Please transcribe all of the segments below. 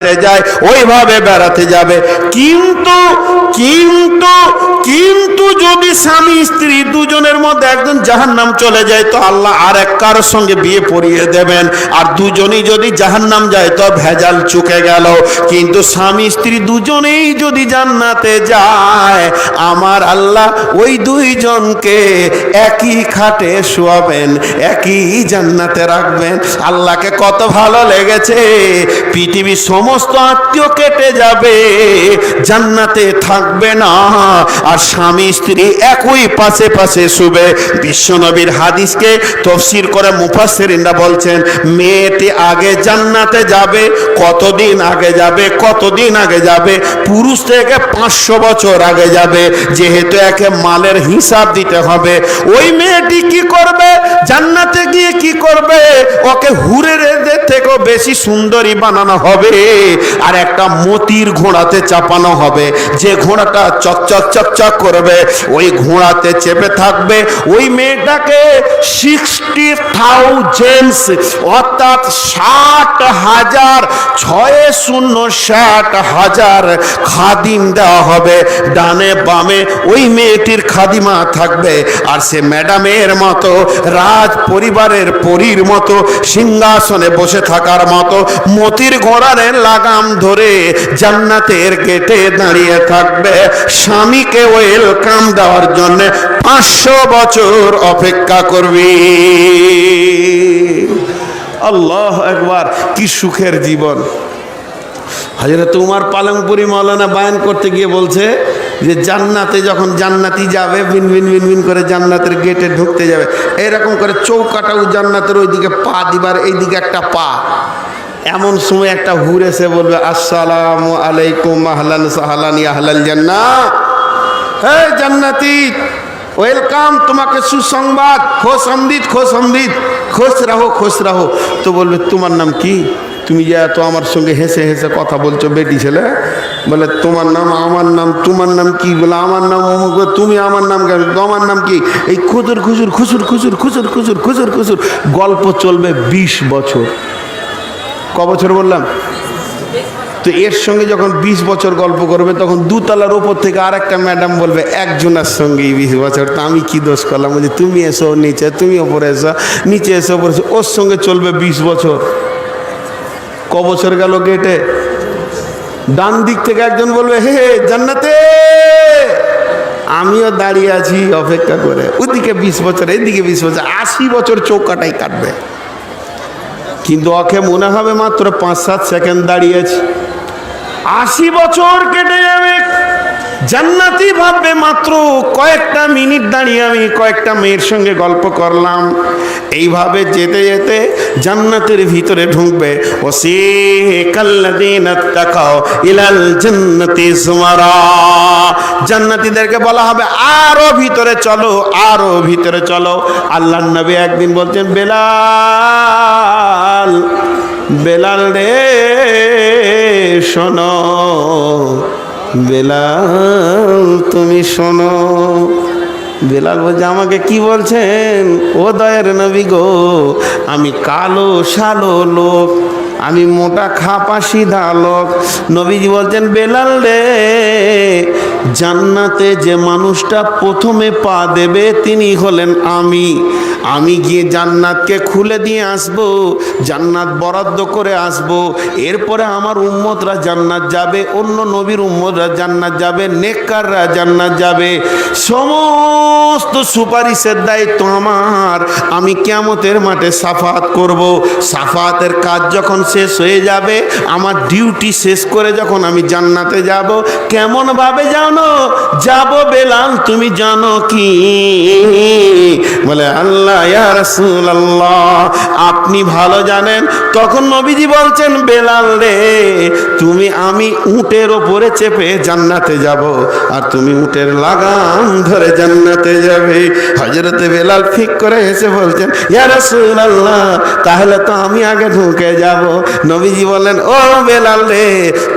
যায় ওইভাবে বেড়াতে যাবে। কিন্তু কিন্তু কিন্তু যদি স্বামী স্ত্রী দুজনের মধ্যে একজন জাহান্নাম চলে যায় তো আল্লাহ আর এক কারোর সঙ্গে বিয়ে পড়িয়ে দেবেন, আর দুজনেই যদি জাহান্নাম যায় তো ভেজাল চুকে গেল। কিন্তু স্বামী স্ত্রী দুজনেই যদি জান্নাতে যায় আমার আল্লাহ ওই দুইজনকে একই খাটে শোয়াবেন, একই জান্নাতে রাখবেন। আল্লাহকে কত ভালো লেগেছে। পৃথিবীর সমস্ত আত্মীয় কেটে যাবে, জান্নাতে থাকবে না, আর স্বামী স্ত্রী একই পাশে পাশে শুবে। বিশ্বনবীর হাদিসকে তাফসীর করে মুফাসসিরিনরা বলছেন মেয়েটি আগে জান্নাতে যাবে। কতদিন আগে যাবে? কতদিন আগে যাবে? পুরুষ থেকে 500 বছর আগে যাবে, যেহেতু একে মালের হিসাব দিতে হবে। ওই মেয়েটি কি করবে? জান্নাতে গিয়ে কি করবে? ওকে হুরের থেকেও বেশি সুন্দরী বানানো হবে, আর একটা মতির ঘোড়াতে চাপানো হবে, যে ঘোড়াটা চকচক চকচক করবে। ওই ঘোড়াতে চেপে থাকবে। ওই মেয়েটাকে 60,000 অর্থাৎ 60,000 60,000 খাদিম দেওয়া হবে। ডানে বামে ওই মেয়েটির খাদিমা থাকবে, আর সে ম্যাডামের মতো রাজ পরিবারের পরীর মতো সিংহাসনে বসে থাকার মতো মতির ঘোড়ার লাগাম ধরে জান্নাতের গেটে দাঁড়িয়ে থাকবে, স্বামীকে ওয়েলকাম দেওয়ার জন্য 500 বছর অপেক্ষা করবি। আল্লাহ একবার, কি সুখের জীবন। হযরত উমর পালংপুরি মাওলানা বায়ান করতে গিয়ে বলছে যে জান্নাতে যখন জান্নাতি যাবে বিন বিন বিন বিন করে জান্নাতের গেটে ঢুকতে যাবে, এরকম করে চৌকাটাও জান্নাতের ওইদিকে পা দিবার, এইদিকে একটা পা। এমন সময় একটা হুর এসে বলবে আসসালামু আলাইকুম আহলান সাহলান ইয়া আহলাল জান্নাহ, হে জান্নাতি ওয়েলকাম, তোমাকে সুসংবাদ, খোশ আমদিদ খোশ আমদিদ, খোশ রাহো খোশ রাহো। তো বলবে তোমার নাম কি? তুমি যে এত আমার সঙ্গে হেসে হেসে কথা বলছো বেটি ছেলে, বলে তোমার নাম? আমার নাম। তোমার নাম কি? বলে আমার নাম অমুক। তুমি আমার নাম কেন? তোমার নাম কি? এই খুচুর খুচুর খুচুর খুচুর খুচুর খুচুর খুচুর খুচুর গল্প চলবে 20 বছর। ক বছর বললাম? তো এর সঙ্গে যখন 20 বছর গল্প করবে তখন দুতলার ওপর থেকে আর একটা ম্যাডাম বলবে একজনের সঙ্গেই 20 বছর, তো আমি কি দোষ করলাম? বলছি তুমি এসো নিচে, তুমি ওপরে এসো, নিচে এসো ওপরে এসো, ওর সঙ্গে চলবে 20 বছর। ক বছর গেল গেটে? ডান দিক থেকে একজন বলবে হে জান্নাতে, আমিও দাঁড়িয়ে আছি অপেক্ষা করে। ওদিকে 20 বছর, এইদিকে 20 বছর, 80 বছর চৌকাটাই কাটবে। কিন্তু ওকে মনে হবে মাত্র 5-7 সেকেন্ড দাঁড়িয়েছে। 80 বছর কেটে যাবে। জান্নাতি ভাববে মাত্র কয়েকটা মিনিট দাঁড়িয়ে আমি কয়েকটা মেয়ের সঙ্গে গল্প করলাম। এইভাবে যেতে যেতে জান্নাতের ভিতরে ঢুকবে। ওয়াসিকাল্লাযীনা তাকাও ইলাল জান্নাতি যুমারা, জান্নাতীদেরকে বলা হবে আরো ভিতরে চলো, আরো ভিতরে চলো। আল্লাহর নবী একদিন বলছেন বেলাল, বেলাল রে শোনো, বেলাল তুমি শোনো। বেলাল বলছে আমাকে কি বলছেন? ও দয়ার নবী গো, আমি কালো শালো লোক, আমি মোটা খাপা সিধা লোক। নবীজি বলছেন বেলাল রে, জান্নাতে যে মানুষটা প্রথমে পা দেবে তিনি হলেন আমি। আমি গিয়ে জান্নাতকে খুলে দিয়ে আসবো, জান্নাত বরাদ্দ করে আসবো। এরপরে আমার উম্মতরা জান্নাত যাবে, অন্য নবীর উম্মতরা জান্নাত যাবে, নেককাররা জান্নাত যাবে। সমস্ত সুপারিশের দায়িত্ব আমার। আমি কিয়ামতের মাঠে সাফাত করব। সাফাতের কাজ যখন শেষ হয়ে যাবে, আমার ডিউটি শেষ করে যখন আমি জান্নাতে যাব, কেমন ভাবে জানো যাব বেলাল তুমি জানো কি? বলে আল্লাহ ইয়া রাসূলুল্লাহ আপনি ভালো জানেন। তখন নবীজি বলছেন বেলাল রে, তুমি আমি উটের ওপরে চেপে জান্নাতে যাব, আর তুমি উটের লাগাম ধরে জান্নাতে যাবে। হযরতে বেলাল ঠিক করে হেসে বলছেন ইয়া রাসূলুল্লাহ তাহলে তো আমি আগে ঢুকে যাব। নবীজি বলেন ও বেলাল রে,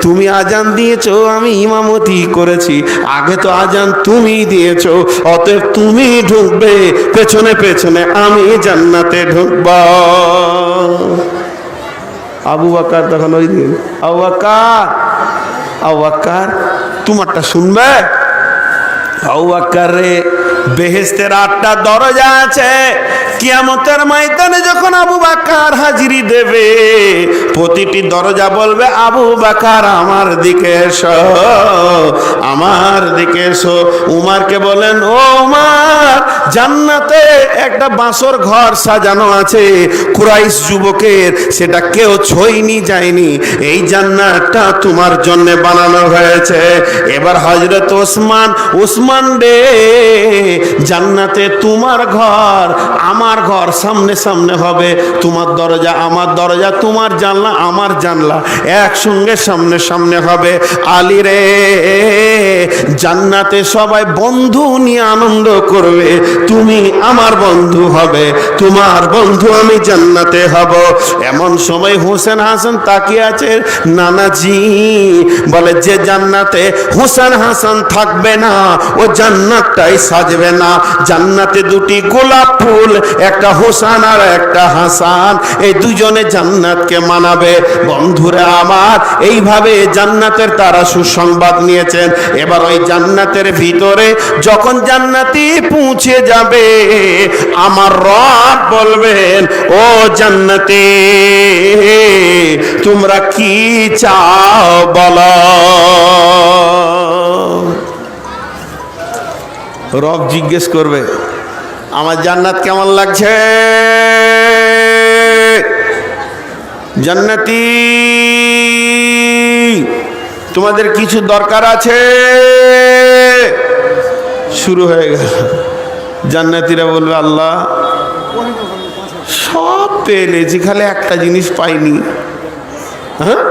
তুমি আজান দিয়েছো, আমি ইমামতি করেছি, আগে তো আজান তুমি দিয়েছো, অতএব তুমি ঢুকবে, পেছনে পেছনে আমি জান্নাতে ঢুকব। আবু বকর তখন ওই দিন, আবু বকর তোমারটা শুনবে? আবু বকর রে, বেহেশতের 8টা দরজা আছে। কিয়ামতের ময়দানে যখন আবু বকর হাজিরি দেবে, প্রতিটি দরজা বলবে আবু বকর আমার দিকে এসো, আমার দিকে এসো। উমারকে বলেন, ও উমার, জান্নাতে একটা বাসর ঘর সাজানো আছে কুরাইশ যুবকের, সেটা কেউ ছুঁয়নি যায়নি, এই জান্নাতটা তোমার জন্য বানানো হয়েছে। এবার হযরত উসমান রে, জান্নাতে তোমার ঘর আমার ঘর সামনে সামনে হবে, তোমার দরজা আমার দরজা, তোমার জানলা আমার জানলা একসঙ্গে সামনে সামনে হবে। আলী রে, জান্নাতে সবাই বন্ধু নিয়ে আনন্দ করবে, তুমি আমার বন্ধু হবে, তোমার বন্ধু আমি জান্নাতে হব। এমন সময় হোসেন হাসান তাকিয়ে আছে, নানাজি বলে যে জান্নাতে হোসেন হাসান থাকবে না ও জান্নাতটাই সাজবে না। জান্নাতে দুটি গোলাপ ফুল, একটা হোসেন আর একটা হাসান, এই দুজনে জান্নাতকে মানাবে। বন্ধুরা আমার, এইভাবে জান্নাতের তারা সুসংবাদ নিয়েছেন। এবার ওই জান্নাতের ভিতরে যখন জান্নাতি পৌঁছে যাবে, আমার রব বলবেন, ও জান্নাতি তোমরা কি চাও বলো। রব জিজ্ঞেস করবে, আমার জান্নাত কেমন লাগছে? জান্নাতি তোমাদের কিছু দরকার আছে? শুরু হয়ে গেল। জান্নাতীরা বলবে, আল্লাহ সব পেয়েছি, খালি একটা জিনিস পাইনি। হ্যাঁ,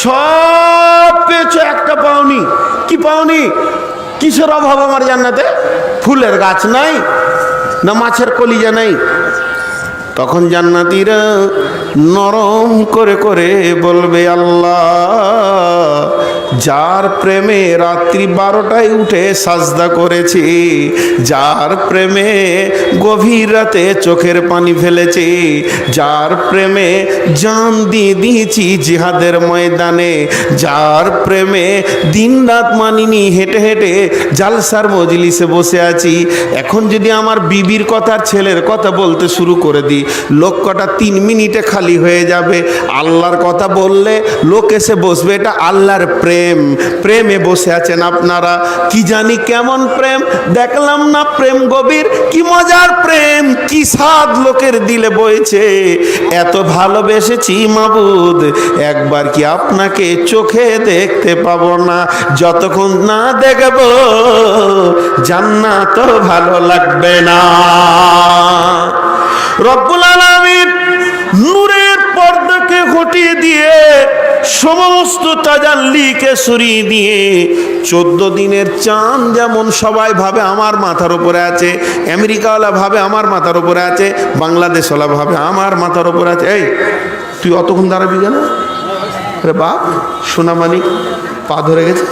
সব পেয়েছো, একটা পাওনি। কি পাওনি? কিসের অভাব আমার জান্নাতে? ফুলের গাছ নাই, না মাছের কলিজা নাই? তখন জান্নাতীরা নরম করে করে বলবে, আল্লাহ যার প্রেমে রাত্রি 12টায় উঠে সাজদা করেছি, যার প্রেমে গভীর রাতে চোখের পানি ফেলেছি, যার প্রেমে জান দিয়ে দিয়েছি জিহাদের ময়দানে, যার প্রেমে দিন রাত মানিনি, হেঁটে হেঁটে জালসার মজলিসে বসে আছি, এখন যদি আমার বিবির কথা ছেলের কথা বলতে শুরু করে দিই, লোক কটা 3 মিনিটে খালি হয়ে যাবে। আল্লাহর কথা বললে লোক এসে বসবে, এটা আল্লাহর প্রেম। প্রেমে বসে আছেন আপনারা, কি জানি কেমন প্রেম, দেখলাম না প্রেম গভীর, কি মজার প্রেম, কি স্বাদ লোকের দিলে বইছে। এত ভালোবেসেছি মাবুদ, একবার কি আপনাকে চোখে দেখতে পাবো না? যতক্ষণ না দেখব জান্নাত ভালো লাগবে না। রব্বুল আলামিন নূরের পর্দাকে হটিয়ে দিয়ে, সমস্ত তাজাল্লিকে সরিয়ে দিয়ে, 14 দিনের চাঁদ যেমন সবাই ভাবে আমার মাথার উপরে আছে, আমেরিকাওয়ালা ভাবে আমার মাথার উপরে আছে, বাংলাদেশওয়ালা ভাবে আমার মাথার উপরে আছে। এই তুই অতক্ষণ দাঁড়াবি কেন? আরে বাপ, সোনামানিক পা ধরে গেছে।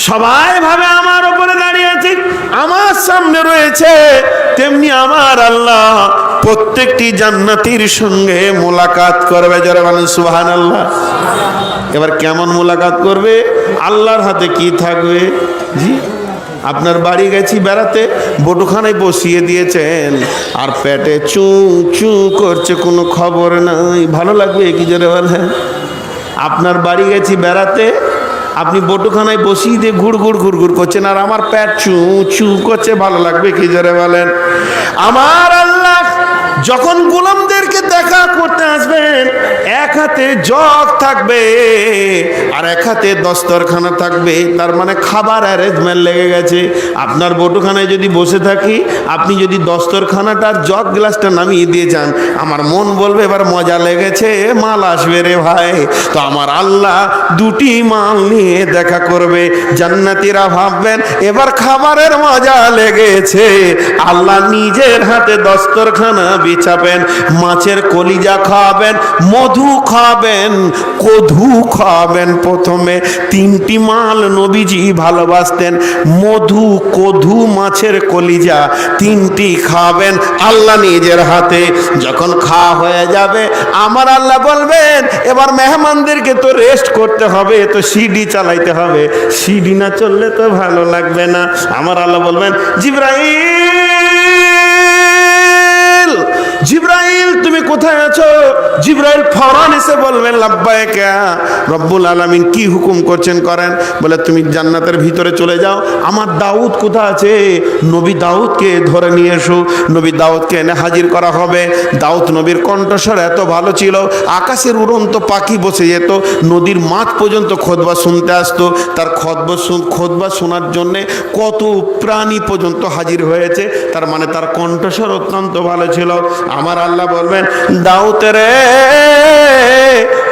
সবাই ভাবে আমার উপরে দাঁড়িয়ে আছে, আমার সামনে রয়েছে। তেমনি আমার আল্লাহ প্রত্যেকটি জান্নাতীর সঙ্গে মোলাকাত করবে। যারা বলেন সুবহানাল্লাহ। এবার কেমন মোলাকাত করবে? আল্লাহর হাতে কি থাকবে? জি, আপনার বাড়ি গেছি বেড়াতে, বটুখানায় বসিয়ে দিয়েছেন, আর পেটে চু চু করছে, কোনো খবর নাই। ভালো লাগবে কি জোরে বলেন? আপনার বাড়ি গেছি বেড়াতে, আপনি বটুখানায় বসিয়ে দিয়ে ঘুর ঘুর ঘুর ঘুর করছেন, আর আমার পেট চু চু করছে, ভালো লাগবে কি জোরে বলেন? আমার আল্লাহ যখন গোলামদেরকে দেখা করতে আসবেন, এক হাতে জগ থাকবে আর এক হাতে দস্তরখানা থাকবে, তার মানে খাবার অ্যারেঞ্জমেন্ট লেগে গেছে। আপনার বটুখানায় যদি বসে থাকি, আপনি যদি দস্তরখানাটার জগ গ্লাসটা নামিয়ে দিয়ে যান, আমার মন বলবে এবার মজা লেগেছে, মাল আসবে রে ভাই। তো আমার আল্লাহ দুটি মাল নিয়ে দেখা করবে। জান্নাতীরা ভাববেন এবার খাবারের মজা লেগেছে, আল্লাহ নিজের হাতে দস্তরখানা বিছাবেন, মাছের কলিজা খাওয়াবেন, মধু খাওয়াবেন, কধু খাওয়াবেন। প্রথমে তিনটি মাল নবীজি ভালোবাসতেন, মধু, কধু, মাছের কলিজা, তিনটি খাবেন আল্লাহ নিজের হাতে। যখন খাওয়া হয়ে যাবে আমার আল্লাহ বলবেন এবার মেহমানদেরকে তো রেস্ট করতে হবে, তো সিডি চালাইতে হবে, সিডি না চললে তো ভালো লাগবে না। আমার আল্লাহ বলবেন জিবরাইল, জিবরাইল তুমি কোথায় আছো? জিবরাইল ফৌরান এসে বলবেন লাব্বাইকা রব্বুল আলামিন, কি হুকুম করছেন করেন। বলে তুমি জান্নাতের ভিতরে চলে যাও, আমার দাউদ কোথা আছে? নবী দাউদকে ধরে নিয়ে এসো। নবী দাউদকে এনে হাজির করা হবে। দাউদ নবীর কণ্ঠস্বর এত ভালো ছিল, আকাশের উড়ন্ত পাখি বসে যেত, নদীর মাঠ পর্যন্ত খুতবা শুনতে আসতো। তার খুতবা শোনার জন্যে কত প্রাণী পর্যন্ত হাজির হয়েছে, তার মানে তার কণ্ঠস্বর অত্যন্ত ভালো ছিল। আমার আল্লাহ বলবেন দাউদের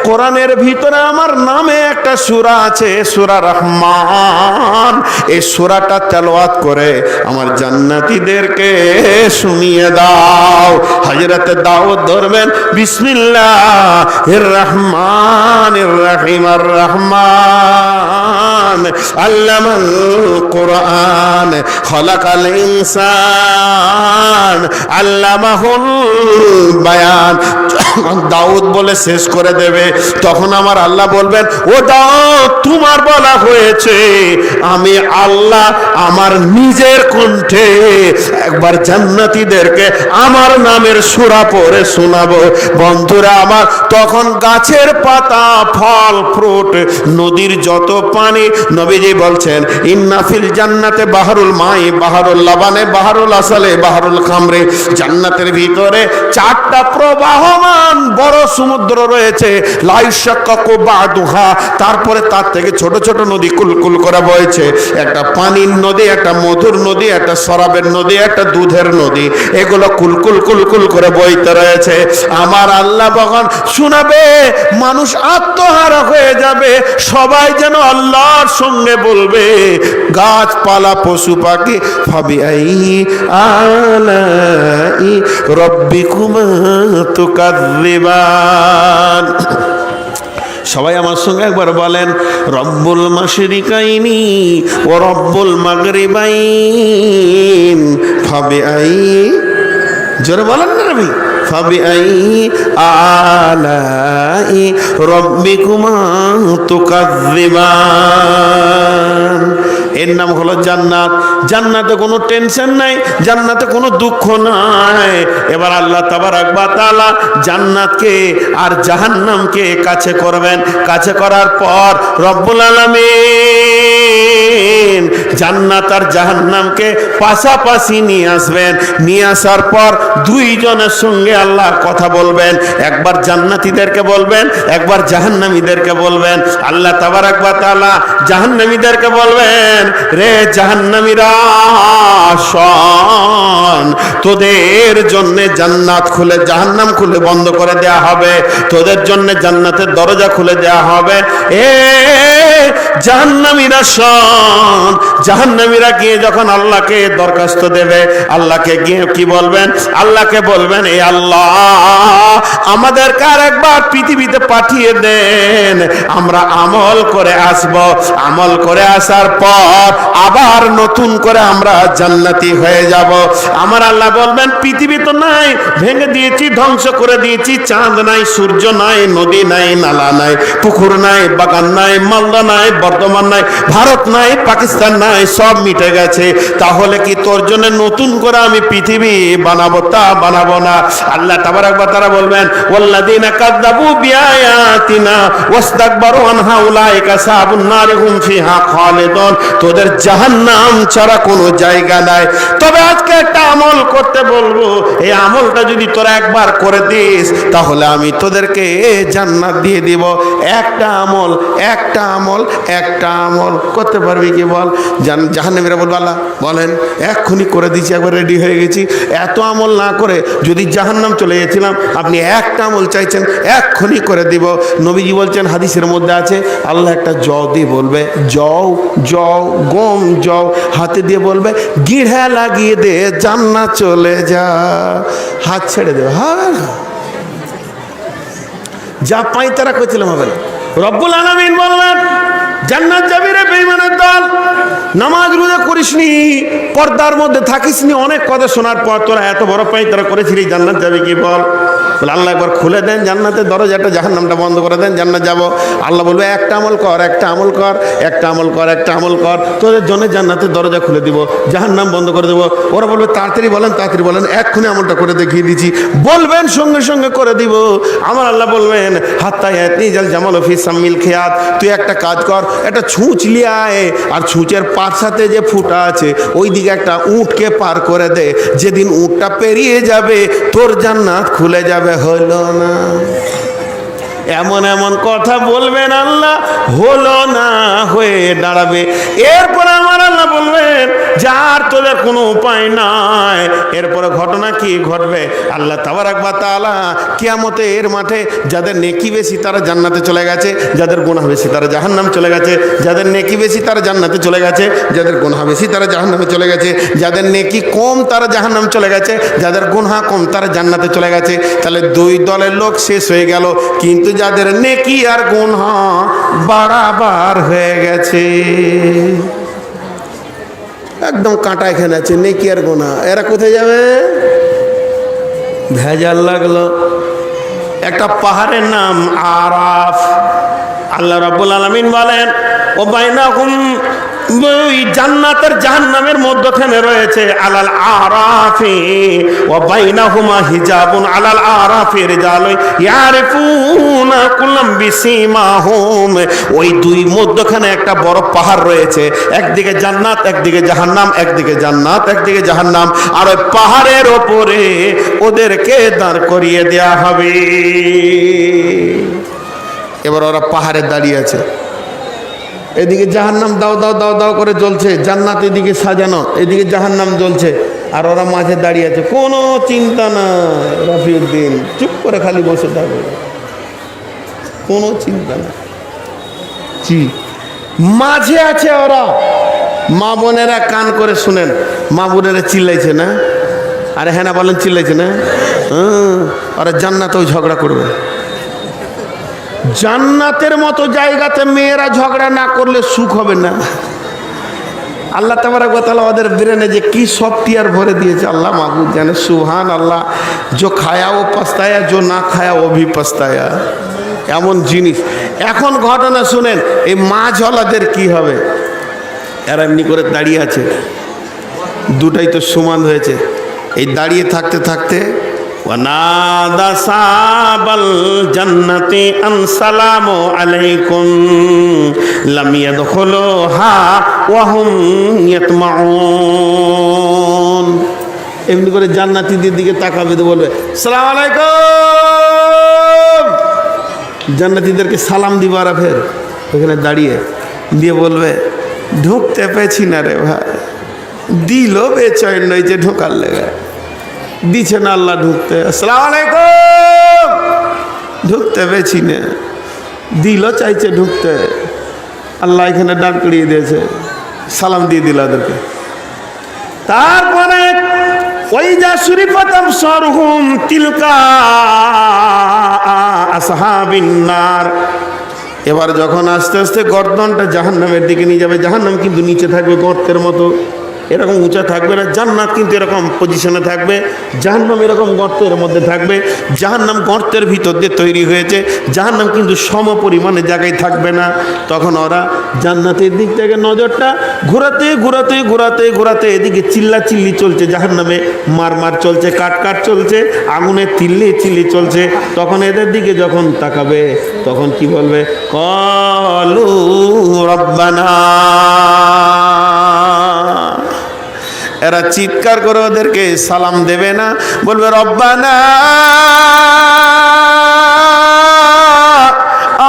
কোরআনের ভিতরে আমার নামে একটা সূরা আছে, সূরা রহমান, এই সূরাটা তেলাওয়াত করে আমার জান্নাতীদেরকে শুনিয়ে দাও। হযরত দাউদ ধরবেন বিসমিল্লাহির রহমানির রহিম, আর রহমান আল্লামাল কোরআন খলাকাল ইনসান আল্লামাহুল বায়ান। দাউদ বলে শেষ করে দেবে, তখন আমার আল্লাহ বলবেন ও দাউদ তোমার বলা হয়েছে, আমি আল্লাহ আমার নিজের কণ্ঠে একবার জান্নাতীদেরকে আমার নামের সূরা পড়ে শোনাবো। বন্ধুরা আমার, তখন গাছের পাতা, ফল ফ্রুট, নদীর যত পানি, নবীজি বলছেন ইন্না ফিল জান্নাতে বাহরুল মাই, বাহরুল লাবানে, বাহরুল আসালে, বাহরুল খামরে। জান্নাতের ভিতরে চারটা প্রবাহমান বড় সমুদ্র রয়েছে, লাইশাক্কাকু বাদুহা, তারপরে তার থেকে ছোট ছোট নদী কুলকুল করে বইছে। একটা পানির নদী, একটা মধুর নদী, একটা শরাবের নদী, একটা দুধের নদী, এগুলো কুলকুল কুলকুল করে বইতে রয়েছে। আমার আল্লাহ যখন শোনাবে মানুষ আত্মহারা হয়ে যাবে, সবাই যেন আল্লাহর সঙ্গে বলবে, গাছপালা পশু পাখি ফাবিআই আলাই রব্বিকুমা তুকাযযিবান। সবাই আমার সঙ্গে একবার বলেন রব্বুল মাশরিকাইনি ও রব্বুল মাগরিবাইন ফাবিআই, জোরে বলেন না নবী, ফাবিআই আলাই রব্বিকুমা তুকাযযিবান। এর নাম হলো জান্নাত। জান্নাতে কোনো টেনশন নাই, জান্নাতে কোনো দুঃখ নাই। এবার আল্লাহ তাবারাক ওয়া তাআলা জান্নাতকে আর জাহান্নামকে কাছে করবেন। কাছে করার পর রব্বুল আলামিন জান্নাত আর জাহান্নামকে পাশাপাশি নিয়ে আসবেন। নিয়ে আসার পর দুইজনের সঙ্গে আল্লাহ কথা বলবেন, একবার জান্নাতীদেরকে বলবেন, একবার জাহান্নামীদেরকে বলবেন। আল্লাহ তাবারাক ওয়া তাআলা জাহান্নামীদেরকে বলবেন, রে জাহান্নামীরা শোন, তোদের জন্য জান্নাত খুলে, জাহান্নাম খুলে বন্ধ করে দেয়া হবে, তোদের জন্য জান্নাতের দরজা খুলে দেয়া হবে। এ জাহান্নামীরা শোন। জাহান্নামীরা গিয়ে যখন আল্লাহকে দরখাস্ত দেবে, আল্লাহকে গিয়ে কি বলবেন? আল্লাহকে বলবেন, এ আল্লাহ আমাদেরকে আর একবার পৃথিবীতে পাঠিয়ে দেন, আমরা আমল করে আসব। আমল করে আসার পর আবার নতুন করে আমরা জান্নাতি হয়ে যাব। আমার আল্লাহ বলবেন, পৃথিবী তো নাই, ভেঙে দিয়েছি, ধ্বংস করে দিয়েছি, চাঁদ নাই, সূর্য নাই, নদী নাই, নালা নাই, পুকুর নাই, বাগান নাই, মালদা নাই, বর্ধমান নাই, ভারত নাই, পাকিস্তান নাই, সব মিটে গেছে। তাহলে কি তোর জন্য নতুন করে আমি পৃথিবী বানাবো? তা বানাবো না। আল্লাহ তাবারাক ওয়া তাআলা বলবেন, ওয়াল্লাযীনা কাযযাবু বিআয়াতিনা ওয়াস্তাকবারু আনহা উলাইকা আসহাবুন নারি হুম ফিহা খালিদুন। তোদের জাহান্নাম ছাড়া কোনো জায়গা নাই। তবে আজকে একটা আমল করতে বলবো, এই আমলটা যদি তোরা একবার করে দিস তাহলে আমি তোদেরকে জান্নাত দিয়ে দিব। একটা আমল, একটা আমল, একটা আমল করতে পারবি কি বল? জাহান্নামীরা বলবে, আল্লাহ বলেন, এক্ষুনি করে দিচ্ছি, একবার রেডি হয়ে গেছি। এত আমল না করে যদি জাহান্নাম চলে গেছিলাম, আপনি একটা আমল চাইছেন, এক্ষুনি করে দিব। নবীজি বলছেন, হাদিসের মধ্যে আছে, আল্লাহ একটা জও দিয়ে বলবে, জও জও গম জও, হাতে দিয়ে বলবে গিড়া লাগিয়ে দে, জান্নাত চলে যা। হাত ছেড়ে দেবে, হবে না? যা পাই তারা কইছিলাম হবে না। রব্বুল আলামিন বললেন জান্নাত যাবি রে বেঈমানের দল, নামাজ রোজা করিসনি, পর্দার মধ্যে থাকিসনি, অনেক কথা শোনার পর তোরা এত বড় পাই তারা করেছিলি, জান্নাত যাবি কি বল? বলে আল্লাহ একবার খুলে দেন জান্নাতের দরজাটা, জাহান্নামটা বন্ধ করে দেন, জান্নাত যাব। আল্লাহ বলবে একটা আমল কর, একটা আমল কর, একটা আমল কর, একটা আমল কর, তোদের জন্য জান্নাতের দরজা খুলে দিব, জাহান্নাম বন্ধ করে দেবো। ওরা বলবে তাড়াতাড়ি বলেন, তাড়াতাড়ি বলেন, এক্ষুনি আমলটা করে দেখিয়ে দিচ্ছি। বলবেন সঙ্গে সঙ্গে করে দিব। আমার আল্লাহ বলবেন হাত্তা ইয়াতনি জাল জামাল ফি সামিল খিয়াত, তুই একটা কাজ কর, একটা ছুঁচ লিয়ে আয়, আর ছুঁচের পাশাতে যে ফুটা আছে ওই দিকে একটা উটকে পার করে দে, যেদিন উটটা পেরিয়ে যাবে তোর জান্নাত খুলে যাবে। হলো না? এমন এমন কথা বলবেন আল্লাহ, হলো না হয়ে দাঁড়াবে। এরপর আমার আল্লাহ বলবেন যার তোদের কোনো উপায় নাই। এরপরে ঘটনা কি ঘটবে? আল্লাহ তাবারাক ওয়া তাআলা কিয়ামতের মাঠে যাদের নেকি বেশি তারা জান্নাতে চলে গেছে, যাদের গুনাহ বেশি তারা জাহান্নাম চলে গেছে। যাদের নেকি বেশি তারা জান্নাতে চলে গেছে, যাদের গুনাহ বেশি তারা জাহান্নামে চলে গেছে। যাদের নেকি কম তারা জাহান্নাম চলে গেছে, যাদের গুনাহ কম তারা জান্নাতে চলে গেছে। তাহলে দুই দলের লোক শেষ হয়ে গেল। কিন্তু যাদের নেকি আর গুনাহ বাড়াবার হয়ে গেছে, একদম কাঁটা এখানে আছে, নেকি আর গুনাহ, এরা কোথায় যাবে? ভেজাল লাগলো। একটা পাহাড়ের নাম আরাফ। আল্লাহ রাব্বুল আলামিন বলেন ও বাইনাহুম, ওই জান্নাতের জাহান্নামের মধ্যখানে রয়েছে আলাল আরাফি ওয়া বাইনাহুমা হিজাবুন আলাল আরাফি রিজালুন ইয়ারিফুনা কুল্লাম বিসিমাহুম। ওই দুই মধ্যখানে একটা বড় পাহাড় রয়েছে, একদিকে জান্নাত একদিকে জাহান্নাম, একদিকে জান্নাত একদিকে জাহান্নাম, আর ওই পাহাড়ের ওপরে ওদেরকে দাঁড় করিয়ে দেয়া হবে। এবার ওরা পাহাড়ে দাঁড়িয়ে আছে, এদিকে জাহান্নাম দাও দাও দাও দাও করে জ্বলছে, জান্নাত এদিকে সাজানো, এদিকে জাহান্নাম জ্বলছে, আর ওরা মাঝে দাঁড়িয়ে আছে, কোনো চিন্তা নাই। রফিউদ্দিন চুপ করে খালি বসে থাকবে, কোনো চিন্তা নাই। জি, মাঝে আছে ওরা। মা বোনেরা কান করে শুনেন, মা বোনেরা চিল্লাইছে না? আরে হ্যাঁ না বলেন, চিল্লাইছে না? ওরা জান্নাতেও ঝগড়া করবে। জান্নাতের মতো জায়গাতে মেয়েরা ঝগড়া না করলে সুখ হবে না। আল্লাহ তাবারাক ওয়া তাআলা ওদের ব্রেনে যে কি সফটওয়্যার ভরে দিয়েছে আল্লাহ মাবুদ জানে। সুবহান আল্লাহ। जो खाया वो पछताया, जो ना खाया वो भी पछताया, এমন জিনিস। এখন ঘটনা শুনেন, এই মাঝওয়ালাদের কি হবে? এরা এমনি করে দাঁড়িয়ে আছে, দুটাই তো সমান হয়েছে। এই দাঁড়িয়ে থাকতে থাকতে ওয়ানাদা সাবাল জান্নাতি আন সালামু আলাইকুম লাম ইয়াদখুলুহা ওয়া হুম ইয়াতমাউন। এমনি করে জান্নাতীদের দিকে তাকাবে, তো বলবে সালাম আলাইকুম। জান্নাতীদেরকে সালাম দিবার ফের ওখানে দাঁড়িয়ে দিয়ে বলবে ঢুকতে পেছি না রে ভাই, দিল বেচৈন রয়েছে ঢোকার লেগে, দিছে না আল্লাহ ঢুকতে। আসসালামু আলাইকুম, ঢুকতে পেছি না, দিল চাইছে ঢুকতে, আল্লাহ এখানে ডাক করিয়ে দিয়েছে, সালাম দিয়ে দিল ওদেরকে। তারপরে ওয়াইজা সুরিফাত আবসারুহুম তিলকা আসহাবিন নার। এবার যখন আস্তে আস্তে গর্দনটা জাহান্নামের দিকে নিয়ে যাবে, জাহান্নাম কিন্তু নিচে থাকবে গর্তের মতো, এরকম উঁচা থাকবে না। জান্নাত কিন্তু এরকম পজিশনে থাকবে, জাহান্নাম এরকম গর্তের মধ্যে থাকবে। জাহান্নাম গর্তের ভিতর দিয়ে তৈরি হয়েছে, জাহান্নাম কিন্তু সম পরিমাণে জায়গায় থাকবে না। তখন ওরা জান্নাতের দিক থেকে নজরটা ঘোরাতে ঘোরাতে ঘোরাতে ঘোরাতে এদিকে চিল্লা চিল্লি চলছে, জাহান্নামে মার মার চলছে, কাট কাট চলছে, আগুনে চিল্লি চিল্লি চলছে। তখন এদের দিকে যখন তাকাবে তখন কি বলবে? ক্বালু রাব্বানা। এরা চিৎকার করে ওদেরকে সালাম দেবে না, বলবে রব্বানা,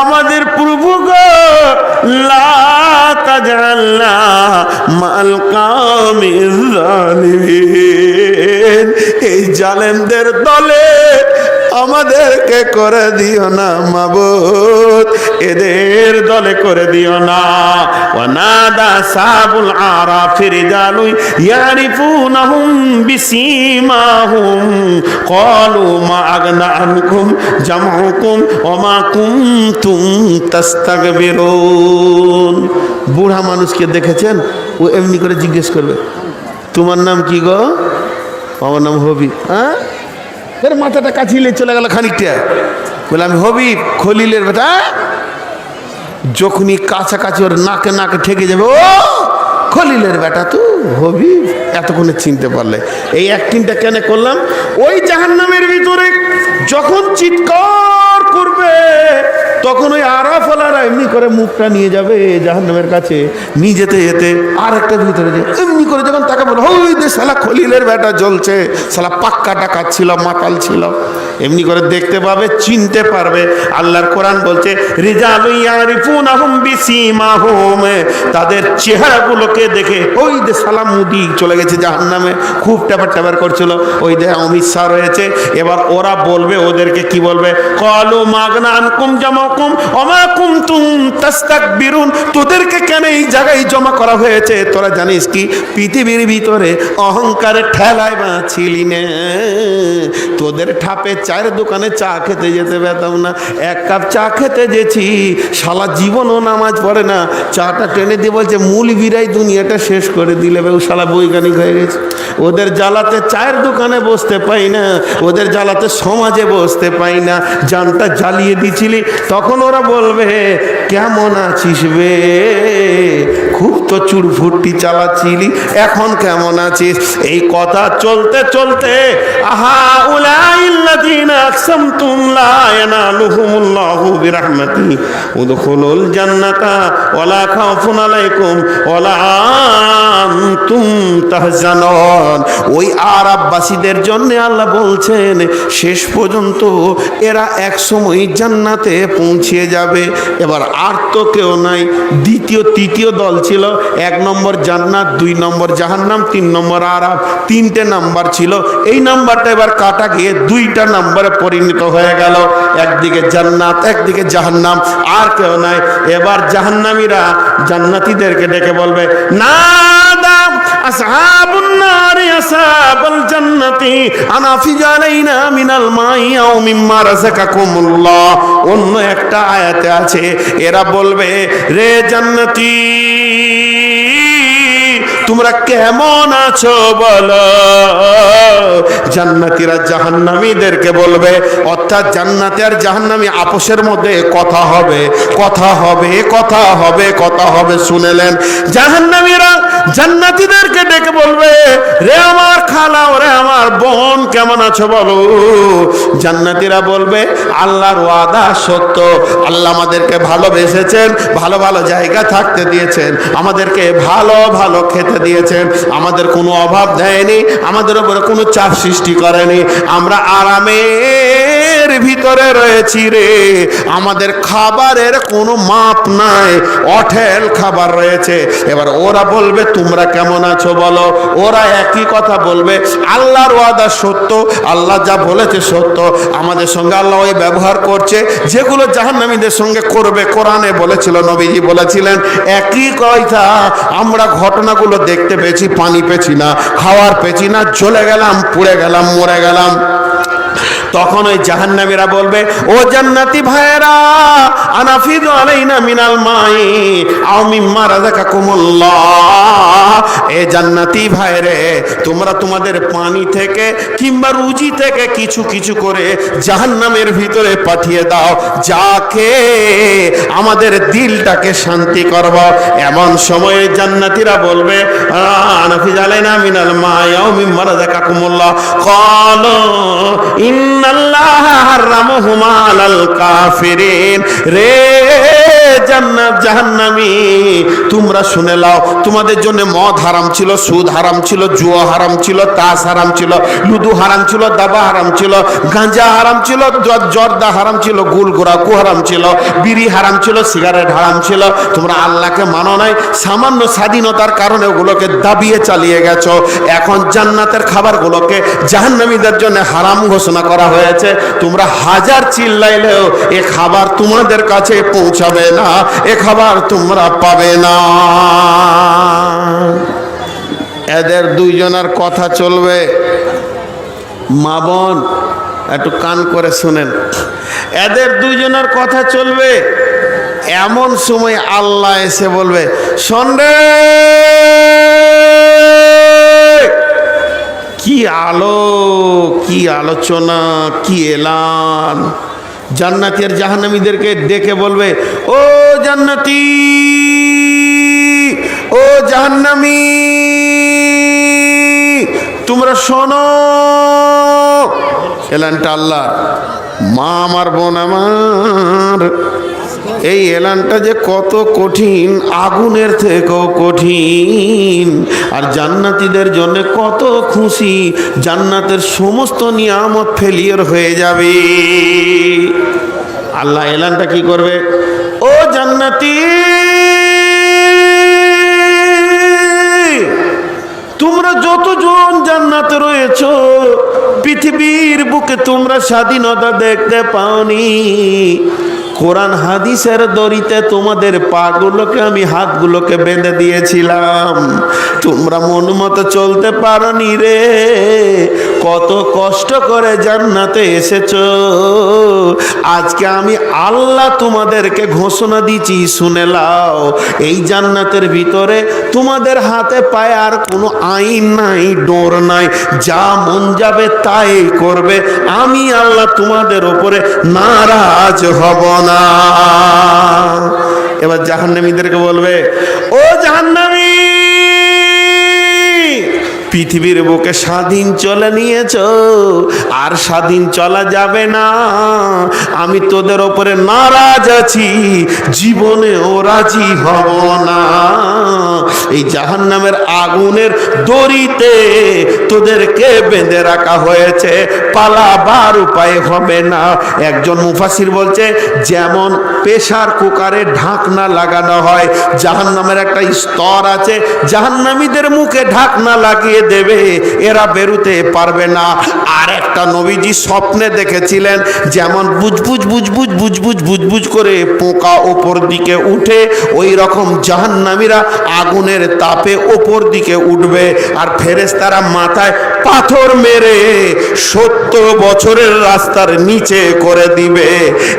আমাদের প্রভু গো, লা তাজআলনা মাল কাওমিজ জালিমিন, এই জালেমদের দলে আমাদেরকে করে দিও না মাবুদ, এদের দলে করে দিও না। ওয়ানাদা সাবুল আরাফি রিজালু ইয়ারিফুনাহুম বিসীমাহুম ক্বালু মা আগনা আনকুম জামউকুম ওয়া মা কুনতুম তাস্তাকবিরুন। বুড়া মানুষকে দেখেছেন, ও এমনি করে জিজ্ঞেস করবে, তোমার নাম কি গো? আমার নাম হবিব। হ্যাঁ, এর মাথাটা কাছিয়ে চলে গেল খানিকটা, বলে আমি হবিব খলিলের বেটা। যখনই কাছাকাছি ওর নাকে নাকে ঠেকে যাবে, ও খলিলের বেটা তো হবিব, এতক্ষণে চিনতে পারলে। এই অ্যাক্টিংটা কেন করলাম? ওই জাহান্নামের ভিতরে যখন চিৎকার করবে তখন ওই আরাফওয়ালারা এমনি করে মুখটা নিয়ে যাবে জাহান্নামের কাছে, নিয়ে যেতে যেতে আর একটা ভিতরে যে এমনি করে যখন তাকে বলো ওই যে শালা খলিলের বেটা জ্বলছে, শালা পাক্কা ডাকাত ছিল, মাতাল ছিল, এমনি করে দেখতে পাবে, চিনতে পারবে। আল্লাহর কোরআন বলছে রিজালু ইয়ারিফুনাহুম বিসীমাহুম, তাদের চেহারাগুলোকে দেখে ওই যে শালা মুদি চলে গেছে জাহান্নামে, খুব ট্যাপার ট্যাপার করছিল, ওই যে অমিত শাহ রয়েছে। এবার ওরা বলবে, ওদেরকে কি বলবে? ক্বালু মা আগনা আনকুম জামউকুম ওয়া মা কুনতুম তাস্তাকবিরুন, তোদেরকে কেন এই জায়গায় জমা করা হয়েছে? তোরা জানিস কি পৃথিবীর ভিতরে অহংকারের ঠেলায় বাঁচিলি না? তোদের ঠাপে চায়ের দোকানে চা খেতে যেতে পেতাম না, এক কাপ চা খেতে যেছি, শালা জীবনও নামাজ পড়ে না, চাটা টেনে দিয়ে বলছে মূল বিরাই দুনিয়াটা শেষ করে দিলে, ও শালা বৈজ্ঞানিক হয়ে গেছে। ওদের জ্বালাতে চায়ের দোকানে বসতে পাই না, ওদের জ্বালাতে সমাজে বসতে পাই না, জানটা জ্বালিয়ে দিছিলি। তখন ওরা বলবে কেমন আছিস বে, খুব তো চুরফুটি চালাচ্ছিলি, এখন কেমন আছিস? এই কথা চলতে চলতে আহা উলাইল্লাযীনা আকসামতুম লা ইয়ানালুহুমুল্লাহু বিরাহমাতি উদখুলুল জান্নাতা ওয়ালা খাউফুন আলাইকুম ওয়ালা আনতুম তাহজানুন। ওই আরববাসীদের জন্য আল্লাহ বলছেন শেষ পর্যন্ত এরা এক সময় জান্নাতে পৌঁছে যাবে। এবার আর তো কেউ নাই, দ্বিতীয় তৃতীয় দল ছিল, এক নম্বর জান্নাত, দুই নম্বর জাহান্নাম, তিন নম্বর আরাব, তিনটে নাম্বার ছিল। এই নাম্বারটা এবার কাটা গিয়ে দুইটা নাম্বারে পরিণত হয়ে গেল, একদিকে জান্নাত একদিকে জাহান্নাম, আর কেউ নাই। এবার জাহান্নামীরা জান্নাতীদেরকে ডেকে বলবে না আসহাবুন নারি আসহাবাল জান্নাতি আনাফিজ আলাইনা মিনাল মাই আও মিম্মা রাযাকাকুমুল্লাহ। অন্য একটা আয়াতে আছে, এরা বলবে রে জান্নাতি তোমরা কেমন আছো বলো। জান্নাতীরা জাহান্নামীদেরকে বলবে, অর্থাৎ জান্নাতি আর জাহান্নামী আপোষের মধ্যে কথা হবে, কথা হবে, কথা হবে, কথা হবে। শুনেলেন? জাহান্নামীরা জান্নাতীদেরকে ডেকে বলবে রে আমার খালা, ওরে আমার বোন, কেমন আছো বলো। জান্নাতীরা বলবে আল্লাহর ওয়াদা সত্য, আল্লাহ আমাদেরকে ভালোবেসেছেন, ভালো ভালো জায়গা থাকতে দিয়েছেন, আমাদেরকে ভালো ভালো খেতে দিয়েছেন, আমাদের কোনো অভাব দেয়নি, আমাদের উপরে কোনো চাপ সৃষ্টি করেনি, আমরা আরামের ভিতরে রয়েছি রে, আমাদের খাবারের কোনো মাপ নাই, অঠেল খাবার রয়েছে। এবার ওরা বলবে তোমরা কেমন আছো বলো। ওরা একই কথা বলবে, আল্লাহর ওয়াদা সত্য, আল্লাহ যা বলেছে সত্য, আমাদের সঙ্গে আল্লাহ ওই ব্যবহার করছে যেগুলো জাহান্নামীদের সঙ্গে করবে, কোরআনে বলেছিল, নবীজি বলেছিলেন। একই কথা, আমরা ঘটনাগুলো দেখতে পেয়েছি, পানি পেছি না, খাওয়ার পেছি না, জ্বলে গেলাম, পুড়ে গেলাম, মরে গেলাম। তখন ওই জাহান্নামীরা বলবে ও জান্নাতি ভাইরা আনাফিদু আলাইনা মিনাল মাই আও মিম্মা রাযাকাকুমুল্লাহ। এ জান্নাতি ভাইরে তোমরা তোমাদের পানি থেকে কিংবা রুজি থেকে কিছু কিছু করে জাহান্নামের ভিতরে পাঠিয়ে দাও, যাকে আমাদের দিলটাকে শান্তি করব। এমন সময়ে জান্নাতীরা বলবে আনাফিদু আলাইনা মিনাল মাই আও মিম্মা রাযাকাকুমুল্লাহ ক্বালু ইন্নাল্লাহা হারামাহুমা আলাল কাফিরিন। রে জান্নাত জাহান্নামী তোমরা শুনে নাও, তোমাদের জন্য মদ হারাম ছিল, সুদ হারাম ছিল, জুয়া হারাম ছিল, তাস হারাম ছিল, লুডু হারাম ছিল, দাবা হারাম ছিল, গাঁজা হারাম ছিল, জর্দা হারাম ছিল, গুলগোরাকু হারাম ছিল, বিড়ি হারাম ছিল, সিগারেট হারাম ছিল। তোমরা আল্লাহকে মানো নাই, সামান্য স্বাধীনতার কারণে ওগুলোকে দাবিয়ে চালিয়ে গেছো। এখন জান্নাতের খাবারগুলোকে জাহান্নামীদের জন্য হারাম ঘোষণা করা হয়েছে তোমরা হাজার চিল্লাইলেও এ খাবার তোমাদের কাছে পৌঁছাবে না, এ খাবার তোমরা পাবে না। এদের দুইজনের কথা চলবে। মা বোন একটু কান করে শুনেন, এদের দুইজনের কথা চলবে। এমন সময় আল্লাহ এসে বলবে, শোন রে, কি আলো, কি আলোচনা, কি এলান। জান্নাতি আর জাহান্নামীদেরকে ডেকে বলবে, ও জান্নাতি, ও জাহান্নামী, তোমরা শোনো। এলানটা আল্লাহ। মা আমার, বোন আমার, এই এলানটা যে কত কঠিন, আগুনের থেকেও কঠিন। আর জান্নাতীদের জন্য কত খুশি, জান্নাতের সমস্ত নিয়ামত ফেলিয়ার হয়ে যাবে। আল্লাহ এলানটা কি করবে, ও জান্নাতি, তোমরা যতজন জান্নাতে রয়েছ, পৃথিবীর বুকে তোমরা স্বাধীনতা দেখতে পাওনি। কোরআন হাদিসের দড়িতে তোমাদের পাগুলোকে আমি হাতগুলোকে বেঁধে দিয়েছিলাম, তোমরা মন মতো চলতে পারোনি রে। কত কষ্ট করে জান্নাতে এসেছো, আজকে আমি আল্লাহ তোমাদেরকে ঘোষণা দিচ্ছি, শুনে লাও। এই জান্নাতের ভিতরে তোমাদের হাতে পায়ে আর কোনো আইন নাই, ডোর নাই, যা মন যাবে তাই করবে। আমি আল্লাহ তোমাদের ওপরে নারাজ হব না। এবার জাহান্নামীদেরকে বলবে, ও জাহান্নামী, পৃথিবীর বুকে স্বাধীন চলে নিয়েছ, আর স্বাধীন চলা যাবে না। আমি তোদের ওপরে নারাজ আছি, জীবনেও রাজি হব না। এই জাহান্নামের আগুনের দড়িতে তোদেরকে বেঁধে রাখা হয়েছে, পালাবার উপায় হবে না। একজন মুফাসির বলছে, যেমন প্রেসার কুকারে ঢাকনা লাগানো হয়, জাহান্নামের একটা স্তর আছে, জাহান্নামীদের মুখে ঢাকনা লাগিয়ে দেবে, এরা বেরোতে পারবে না। আর একটা নবীজি স্বপ্নে দেখেছিলেন, যেমন বুজবুজ বুজবুজ বুজবুজ বুজবুজ করে পোকা ওপর দিকে উঠে, ওই রকম জাহান্নামীরা আগুনের তাপে ওপর দিকে উঠবে। আর ফেরেশতারা মাথায় পাথর মেরে 70 বছরের রাস্তার নিচে করে দিবে।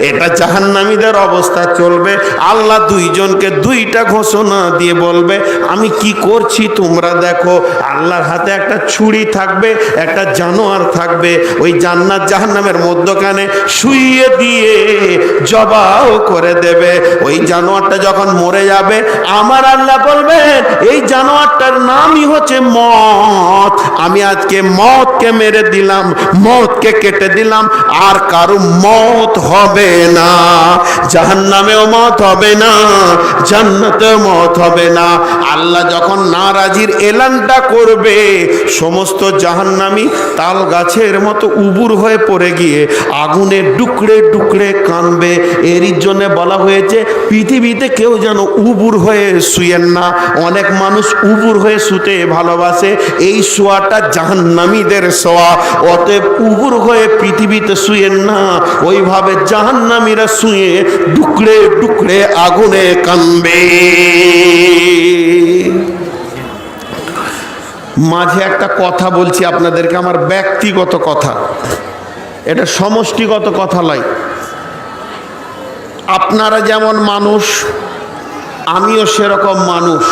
এটা জাহান্নামীদের অবস্থা চলবে। আল্লাহ দুইজনকে দুইটা ঘোষণা দিয়ে বলবে, আমি কি করছি তোমরা দেখো। আল্লাহর হাতে একটা ছুরি থাকবে, একটা জানোয়ার থাকবে, ওই জান্নাত জাহান্নামের মধ্যখানে শুইয়ে দিয়ে জবাও করে দেবে। ওই জানোয়ারটা যখন মরে যাবে, আমার আল্লাহ বলবেন, এই জানোয়ারটার নামই হচ্ছে মত। আমি আজকে মতকে মেরে দিলাম, মতকে কেটে দিলাম, আর কারো মত হবে না। জাহান্নামেও মত হবে না, জান্নাতেও মত হবে না। আল্লাহ যখন নারাজির এলানটা করবে, সমস্ত জাহান্নামী তাল গাছের মতো উবুর হয়ে পড়ে গিয়ে আগুনে ডুকরে ডুকরে কানবে। এরই জন্য বলা হয়েছে, পৃথিবীতে কেউ যেন উবুর হয়ে শুয়েন না। অনেক মানুষ উবুর হয়ে শুতে ভালোবাসে, এই শোয়াটা জাহান্নামীদের শোয়া। অতএব উবুর হয়ে পৃথিবীতে শুয়েন না, ওইভাবে জাহান্নামীরা শুয়ে ডুকরে ডুকরে আগুনে কানবে। মাঝে একটা কথা বলছি আপনাদেরকে, আমার ব্যক্তিগত কথা, এটা সমষ্টিগত কথা নয়। আপনারা যেমন মানুষ, আমিও সেরকম মানুষ।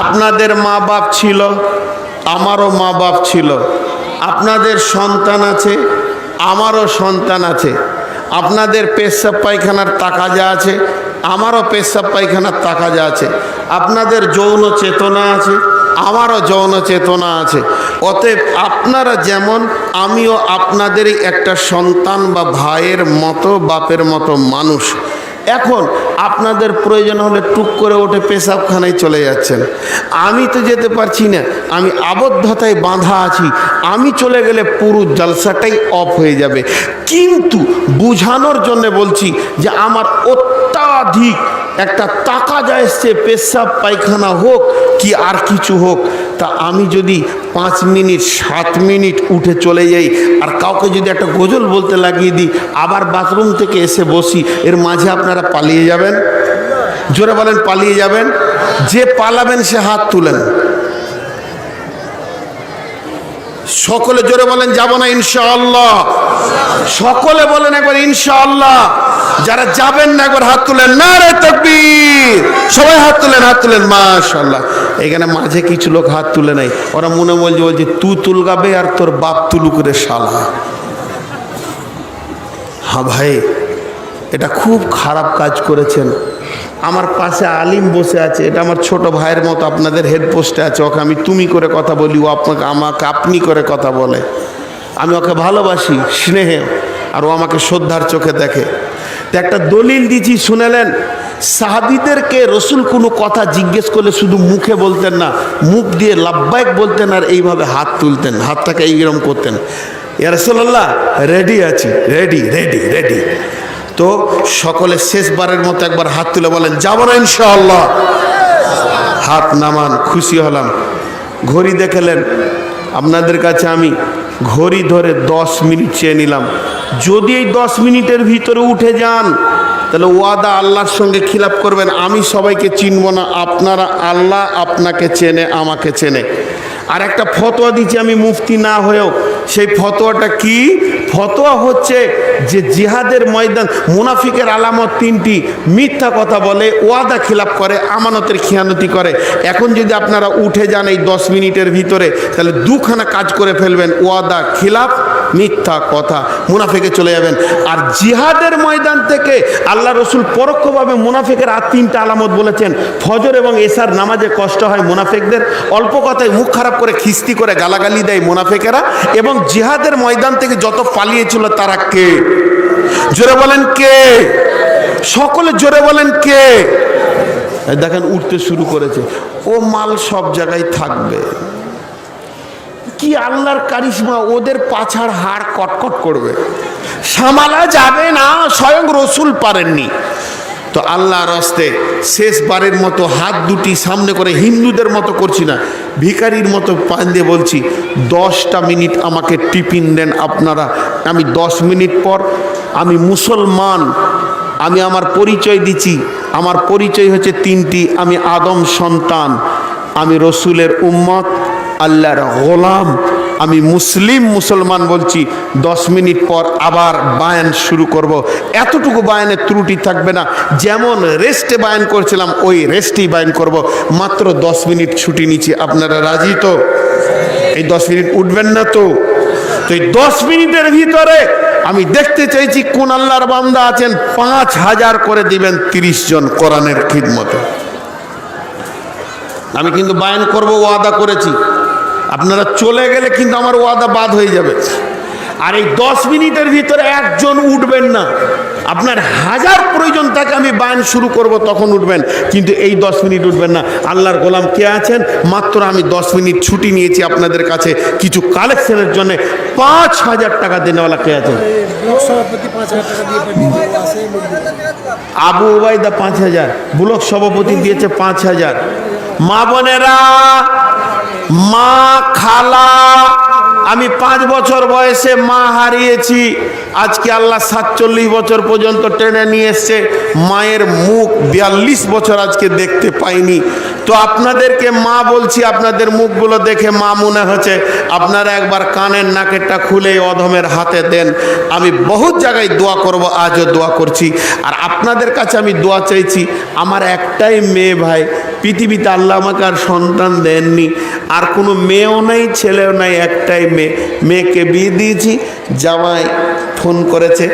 আপনাদের মা বাপ ছিল, আমারও মা বাপ ছিল। আপনাদের সন্তান আছে, আমারও সন্তান আছে। আপনাদের পেশাব পায়খানার তাকাজা আছে, আমারও পেশাব পায়খানার তাকাজা আছে। আপনাদের যৌন চেতনা আছে, আমারও যৌন চেতনা আছে। অতএব আপনারা যেমন, আমিও আপনাদেরই একটা সন্তান বা ভাইয়ের মতো, বাপের মতো মানুষ। এখন আপনাদের প্রয়োজন হলে টুক করে ওঠে পেশাবখানায় চলে যাচ্ছেন, আমি তো যেতে পারছি না, আমি আবদ্ধতায় বাঁধা আছি। আমি চলে গেলে পুরো জলসাটাই অফ হয়ে যাবে। কিন্তু বুঝানোর জন্য বলছি যে আমার অত্যাধিক একটা তাকাজা এসছে, পেশাব পায়খানা হোক কি আর কিছু হোক, তা আমি যদি 5 মিনিট 7 মিনিট উঠে চলে যাই আর কাউকে যদি একটা গজল বলতে লাগিয়ে দিই, আবার বাথরুম থেকে এসে বসি, এর মাঝে আপনারা পালিয়ে যাবেন? জোরে বলেন, পালিয়ে যাবেন? যে পালাবেন সে হাত তুলেন। সকলে জোরে বলেন, যাব না ইনশাআল্লাহ? সকলে বলেন একবার ইনশাআল্লাহ। যারা যাবেন না একবার হাত তুলেন, নারে তাকবীর। সবাই হাত তুলেন, হাত তুলেন, মাশাআল্লাহ। এখানে মাঝে কিছু লোক হাত তুলে নাই, ওরা মনে বলছে তুই তুলগাবে আর তোর বাপ তুলুক রে শালা। হ্যাঁ ভাই, এটা খুব খারাপ কাজ করেছেন। আমার পাশে আলিম বসে আছে, এটা আমার ছোট ভাইয়ের মতো, আপনাদের হেড পোস্টে আছে। ওকে আমি তুমি করে কথা বলি, ও আপনাকে আমাকে আপনি করে কথা বলে। আমি ওকে ভালোবাসি, স্নেহে, আর ও আমাকে শ্রদ্ধার চোখে দেখে। তো একটা দলিল দিচ্ছি, শুনেলেন? সাহাবীদেরকে রসুল কোনো কথা জিজ্ঞেস করলে শুধু মুখে বলতেন না, মুখ দিয়ে লাব্বাইক বলতেন আর এইভাবে হাত তুলতেন, হাতটাকে এইরকম করতেন, ইয়া রাসূলুল্লাহ রেডি আছি, রেডি রেডি রেডি। তো সকলে শেষবারের মতো একবার হাত তুলে বলেন, যাব না ইনশাআল্লাহ? হাত নামান, খুশি হলাম। ঘড়ি দেখলেন, আপনাদের কাছে আমি ঘড়ি ধরে 10 মিনিট চেয়ে নিলাম। যদি এই 10 মিনিটের ভিতরে উঠে যান তাহলে ওয়াদা আল্লাহর সঙ্গে খিলাপ করবেন। আমি সবাইকে চিনব না, আপনারা, আল্লাহ আপনাকে চেনে, আমাকে চেনে। আর একটা ফতোয়া দিচ্ছি আমি, মুফতি না হয়েও। সেই ফতোয়াটা কি? ফতোয়া হচ্ছে যে জিহাদের ময়দান, মুনাফিকের আলামত 3টি: মিথ্যা কথা বলে, ওয়াদা খিলাপ করে, আমানতের খিয়ানতি করে। এখন যদি আপনারা উঠে যান এই 10 মিনিটের ভিতরে, তাহলে দুখানা কাজ করে ফেলবেন: ওয়াদা খিলাপ, মিথ্যা কথা, মুনাফিকে চলে যাবেন। আর জিহাদের ময়দান থেকে আল্লাহ রসুল পরোক্ষভাবে মুনাফিকের আর 3টা আলামত বলেছেন। ফজর এবং এশার নামাজে কষ্ট হয় মুনাফিকদের, অল্প কথায় মুখ খারাপ করে খিস্তি করে গালাগালি দেয় মুনাফিকেরা, এবং জিহাদের ময়দান থেকে যত পালিয়েছিল তারা কে? জোরে বলেন কে? সকলে জোরে বলেন কে? দেখেন উঠতে শুরু করেছে। ও মাল সব জায়গায় থাকবে। কি আল্লাহর কারিশমা, ওদের পাছার হাড় কটকট করবে, সামালা যাবে না, স্বয়ং রসুল পারেননি। তো আল্লাহর রাস্তে শেষবারের মতো হাত দুটি সামনে করে, হিন্দুদের মতো করছি না, ভিখারির মতো পান দিয়ে বলছি, 10টা মিনিট আমাকে টিফিন দেন আপনারা। আমি 10 মিনিট পর, আমি মুসলমান, আমি আমার পরিচয় দিচ্ছি। আমার পরিচয় হচ্ছে 3টি: আমি আদম সন্তান, আমি রসুলের উম্মত, আল্লাহর গোলাম, আমি মুসলমান বলছি। 10 মিনিট পর আবার বায়ান শুরু করব। এতটুকু বায়ানের ত্রুটি থাকবে না, যেমন রেস্টে বায়ান করছিলাম ওই রেস্টেই বায়ান করব। মাত্র 10 মিনিট ছুটি নিচ্ছি, আপনারা রাজি তো? এই 10 মিনিট উঠবেন না তো? তো এই 10 মিনিটের ভিতরে আমি দেখতে চাইছি কোন আল্লাহর বান্দা আছেন 5000 করে দিবেন 30 জন কোরআনের খিদমতে। আমি কিন্তু বায়ান করব, ওয়াদা করেছি। আপনারা চলে গেলে কিন্তু আমার ওয়াদা বাদ হয়ে যাবে। আর এই 10 মিনিটের ভিতরে একজন উঠবেন না। আপনার 1000 প্রয়োজন থাকে, আমি বায়ান শুরু করব তখন উঠবেন, কিন্তু এই 10 মিনিট উঠবেন না। আল্লাহর গোলাম কে আছেন? মাত্র আমি 10 মিনিট ছুটি নিয়েছি আপনাদের কাছে কিছু কালেকশনের জন্য। 5000 টাকা দেনেওয়ালা কে আছেন? আবু ওবায়দা 5000, ব্লক সভাপতি দিয়েছে 5000। মা বোনেরা, মা, খালা, আমি 5 বছর বয়সে মা হারিয়েছি। আজকে আল্লাহ 47 বছর পর্যন্ত টেনে নিয়ে এসছে। মায়ের মুখ 42 বছর আজকে দেখতে পাইনি। তো আপনাদেরকে মা বলছি, আপনাদের মুখগুলো দেখে মা মনে হচ্ছে। আপনারা একবার কানের নাকেরটা খুলে অধমের হাতে দেন। আমি বহুত জায়গায় দোয়া করব, আজও দোয়া করছি। আর আপনাদের কাছে আমি দোয়া চাইছি। আমার একটাই মেয়ে ভাই, পৃথিবীতে আল্লাহ আমাকে আর সন্তান দেননি, আর কোনো মেয়েও নাই, ছেলেও নাই, একটাই মেয়ে। মেয়েকে বিয়ে দিয়েছি। জামাই ফোন করেছে,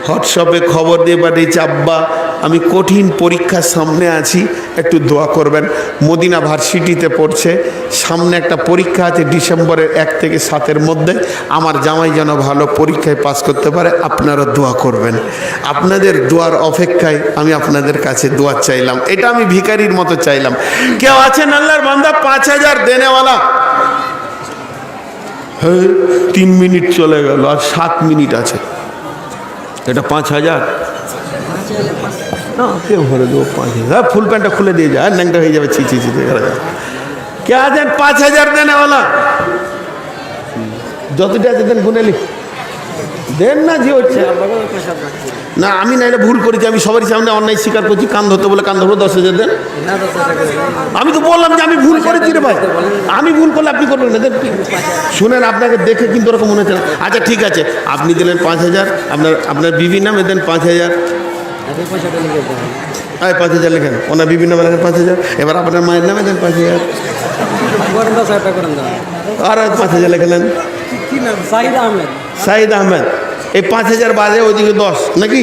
হোয়াটসঅ্যাপে খবর দিয়ে পাঠিয়েছে, আব্বা আমি কঠিন পরীক্ষার সামনে আছি, একটু দোয়া করবেন। মদিনা ভার্সিটিতে পড়ছে, সামনে একটা পরীক্ষা আছে ডিসেম্বরের 1 থেকে 7-এর মধ্যে। আমার জামাই যেন ভালো পরীক্ষায় পাস করতে পারে, আপনারা দোয়া করবেন। আপনাদের দোয়ার অপেক্ষায় আমি আপনাদের কাছে দোয়া চাইলাম। এটা আমি ভিখারির মতো চাইলাম। কেউ আছেন আল্লাহর বান্দা 5000 দেনেওয়ালা? হ্যাঁ, 3 মিনিট চলে গেল, আর 7 মিনিট আছে। এটা 5000 না, কেউ ভরে দেবো 5000। ফুল প্যান্টটা খুলে দিয়ে যায়, ন্যাংটা হয়ে যাবে, ছি ছি ছি। কে আছেন 5000 দেনেওয়ালা? যতটা আছে দেন, গুনেলি দেন না, যে হচ্ছে না। আমি না, এটা ভুল করেছি, আমি সবারই সামনে অন্যায় স্বীকার করছি। কান ধরতে বলে কান ধরবো, 10,000 দেন। আমি তো বললাম যে আমি ভুল করেছি রে ভাই, আমি ভুল করলে আপনি করবেন না, দেন। শুনেন, আপনাকে দেখে কিন্তু ওরকম মনে হচ্ছে না। আচ্ছা ঠিক আছে, আপনি দিলেন 5000, আপনার বিবির নামে দেন 5000। 5000 লেখেন, ওনার বিবির নামে লেখেন 5000। এবার আপনার মায়ের নামে দেন 5000, আর 5000 লেখেন। সাইদ আহমেদ। এই 5000 বাদে ওইদিকে 10 নাকি?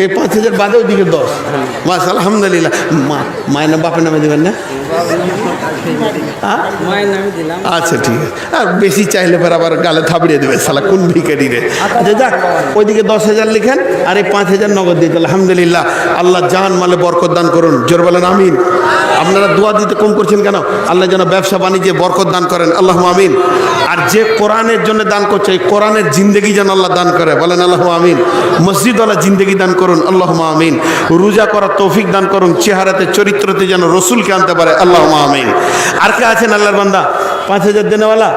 এই 5000 বাদে ওইদিকে 10। মাশাআল্লাহ, আলহামদুলিল্লাহ। মায়ের নাম বাপের নামে দেবেন না? আচ্ছা ঠিক আছে। আর বেশি চাইলে পর আবার গালে থাবড়িয়ে দেবে, সালা কোন ভিখারি রে। আচ্ছা যাক, ওইদিকে 10,000 লিখেন, আর এই 5000 নগদ দিতে। আলহামদুলিল্লাহ, আল্লাহ জান মালে বরকত দান করুন। জোর বলেন আমিন। আপনারা দোয়া দিতে কম করছেন কেন? আল্লাহ যেন ব্যবসা বাণিজ্যে বরকত দান করেন, আল্লাহুম্মা আমিন। আর যে কোরআনের জন্য দান করছে, এই কোরআনের জিন্দেগি যেন আল্লাহ দান করে, বলেন আল্লাহুম্মা আমিন। মসজিদওয়ালা জিন্দেগি দান করুন, আল্লাহুম্মা আমিন। রোজা করার তৌফিক দান করুন, চেহারাতে চরিত্রতে যেন রসুলকে আনতে পারে, আল্লাহুম্মা আমিন। আর কে আছেন আল্লাহর বান্দা 5000 দেনেওয়ালা?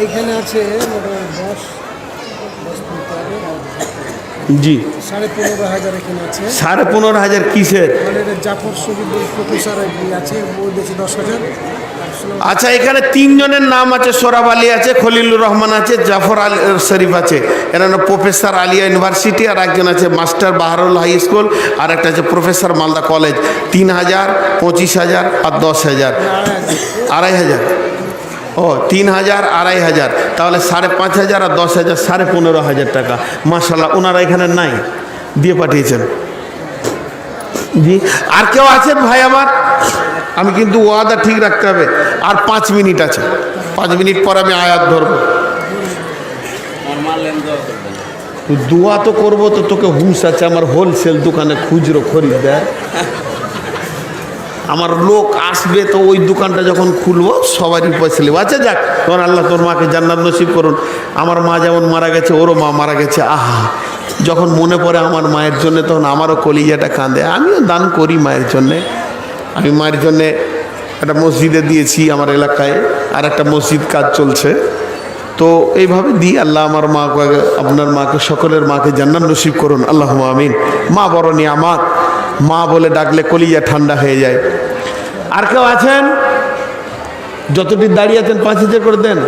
এখানে আছে জি, 15,500 এখানে আছে। 15,500 কিসের? জাফর শরীফ প্রফেসর আছে, ওই বেশি 10,000। আচ্ছা, এখানে 3 জনের নাম আছে। সোরাব আলী আছে, খলিলুর রহমান আছে, জাফর আলী শরীফ আছে। এরা প্রফেসর আলিয়া ইউনিভার্সিটি, আর একজন আছে মাস্টার বাহারুল হাই স্কুল, আর একটা আছে প্রফেসর মালদা কলেজ। 3000, 25,000 আর 10,000, 2,500। ও 3000, 2,500, তাহলে 5,500 আর 10,000, 15,500 টাকা। মাশাআল্লাহ, ওনারা এখানে নাই, দিয়ে পাঠিয়েছেন। জি, আর কেউ আছেন ভাই আমার? আমি কিন্তু ওয়াদা ঠিক রাখতে হবে। আর 5 মিনিট আছে, 5 মিনিট পর আমি আয়াত ধরবো। দোয়া তো করবো, তো তোকে হুঁশ আছে? আমার হোলসেল দোকানে খুচরো খরিদ্দার, আমার লোক আসবে, তো ওই দোকানটা যখন খুলবো সবারই পয়সা নেবো। আচ্ছা যাক, তোর আল্লাহ তোর মাকে জান্নাত নসিব করুন। আমার মা যেমন মারা গেছে, ওরও মা মারা গেছে। আহা, যখন মনে পড়ে আমার মায়ের জন্য, তখন আমারও কলিজাটা কাঁদে। আমিও দান করি মায়ের জন্যে। আমি মায়ের জন্যে একটা মসজিদে দিয়েছি আমার এলাকায়, আর একটা মসজিদ কাজ চলছে। তো এইভাবে দিই। আল্লাহ আমার মাকে, আপনার মাকে, সকলের মাকে জান্নাত নসিব করুন, আল্লাহুম্মা আমিন। মা বড় নিয়ামত, মা বলে ডাকলে কলিজা ঠান্ডা হয়ে যায়। আর কেউ আছেন? যতটি দাঁড়িয়ে আছেন 5,000 করে দেন।